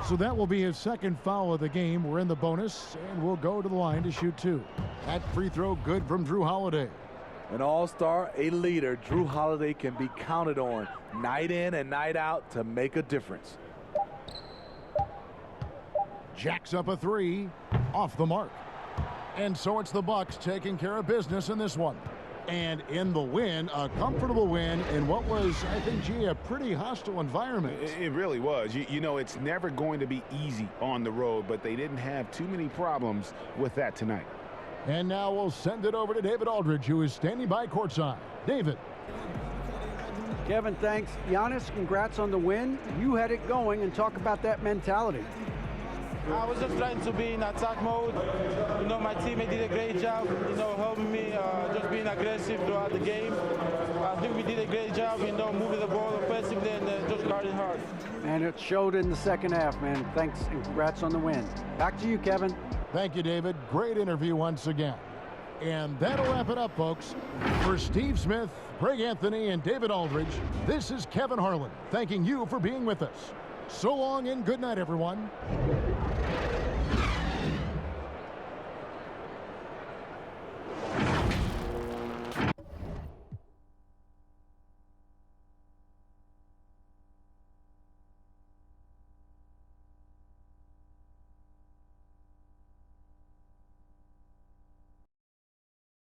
So that will be his second foul of the game. We're in the bonus, and we'll go to the line to shoot 2. That free throw good from Drew Holiday. An all-star, a leader, Drew Holiday can be counted on night in and night out to make a difference. Jacks up a 3, off the mark. And so it's the Bucks taking care of business in this one. And in the win, a comfortable win in what was, I think, gee, a pretty hostile environment. It really was. You know, it's never going to be easy on the road, but they didn't have too many problems with that tonight. And now we'll send it over to David Aldridge, who is standing by courtside. David. Kevin, thanks. Giannis, congrats on the win. You had it going, and talk about that mentality. I was just trying to be in attack mode. You know, my teammate did a great job, you know, helping me just being aggressive throughout the game. I think we did a great job, you know, moving the ball offensively and just guarding hard. And it showed in the second half, man. Thanks and congrats on the win. Back to you, Kevin. Thank you, David. Great interview once again. And that'll wrap it up, folks. For Steve Smith, Greg Anthony, and David Aldridge, this is Kevin Harlan, thanking you for being with us. So long and good night, everyone.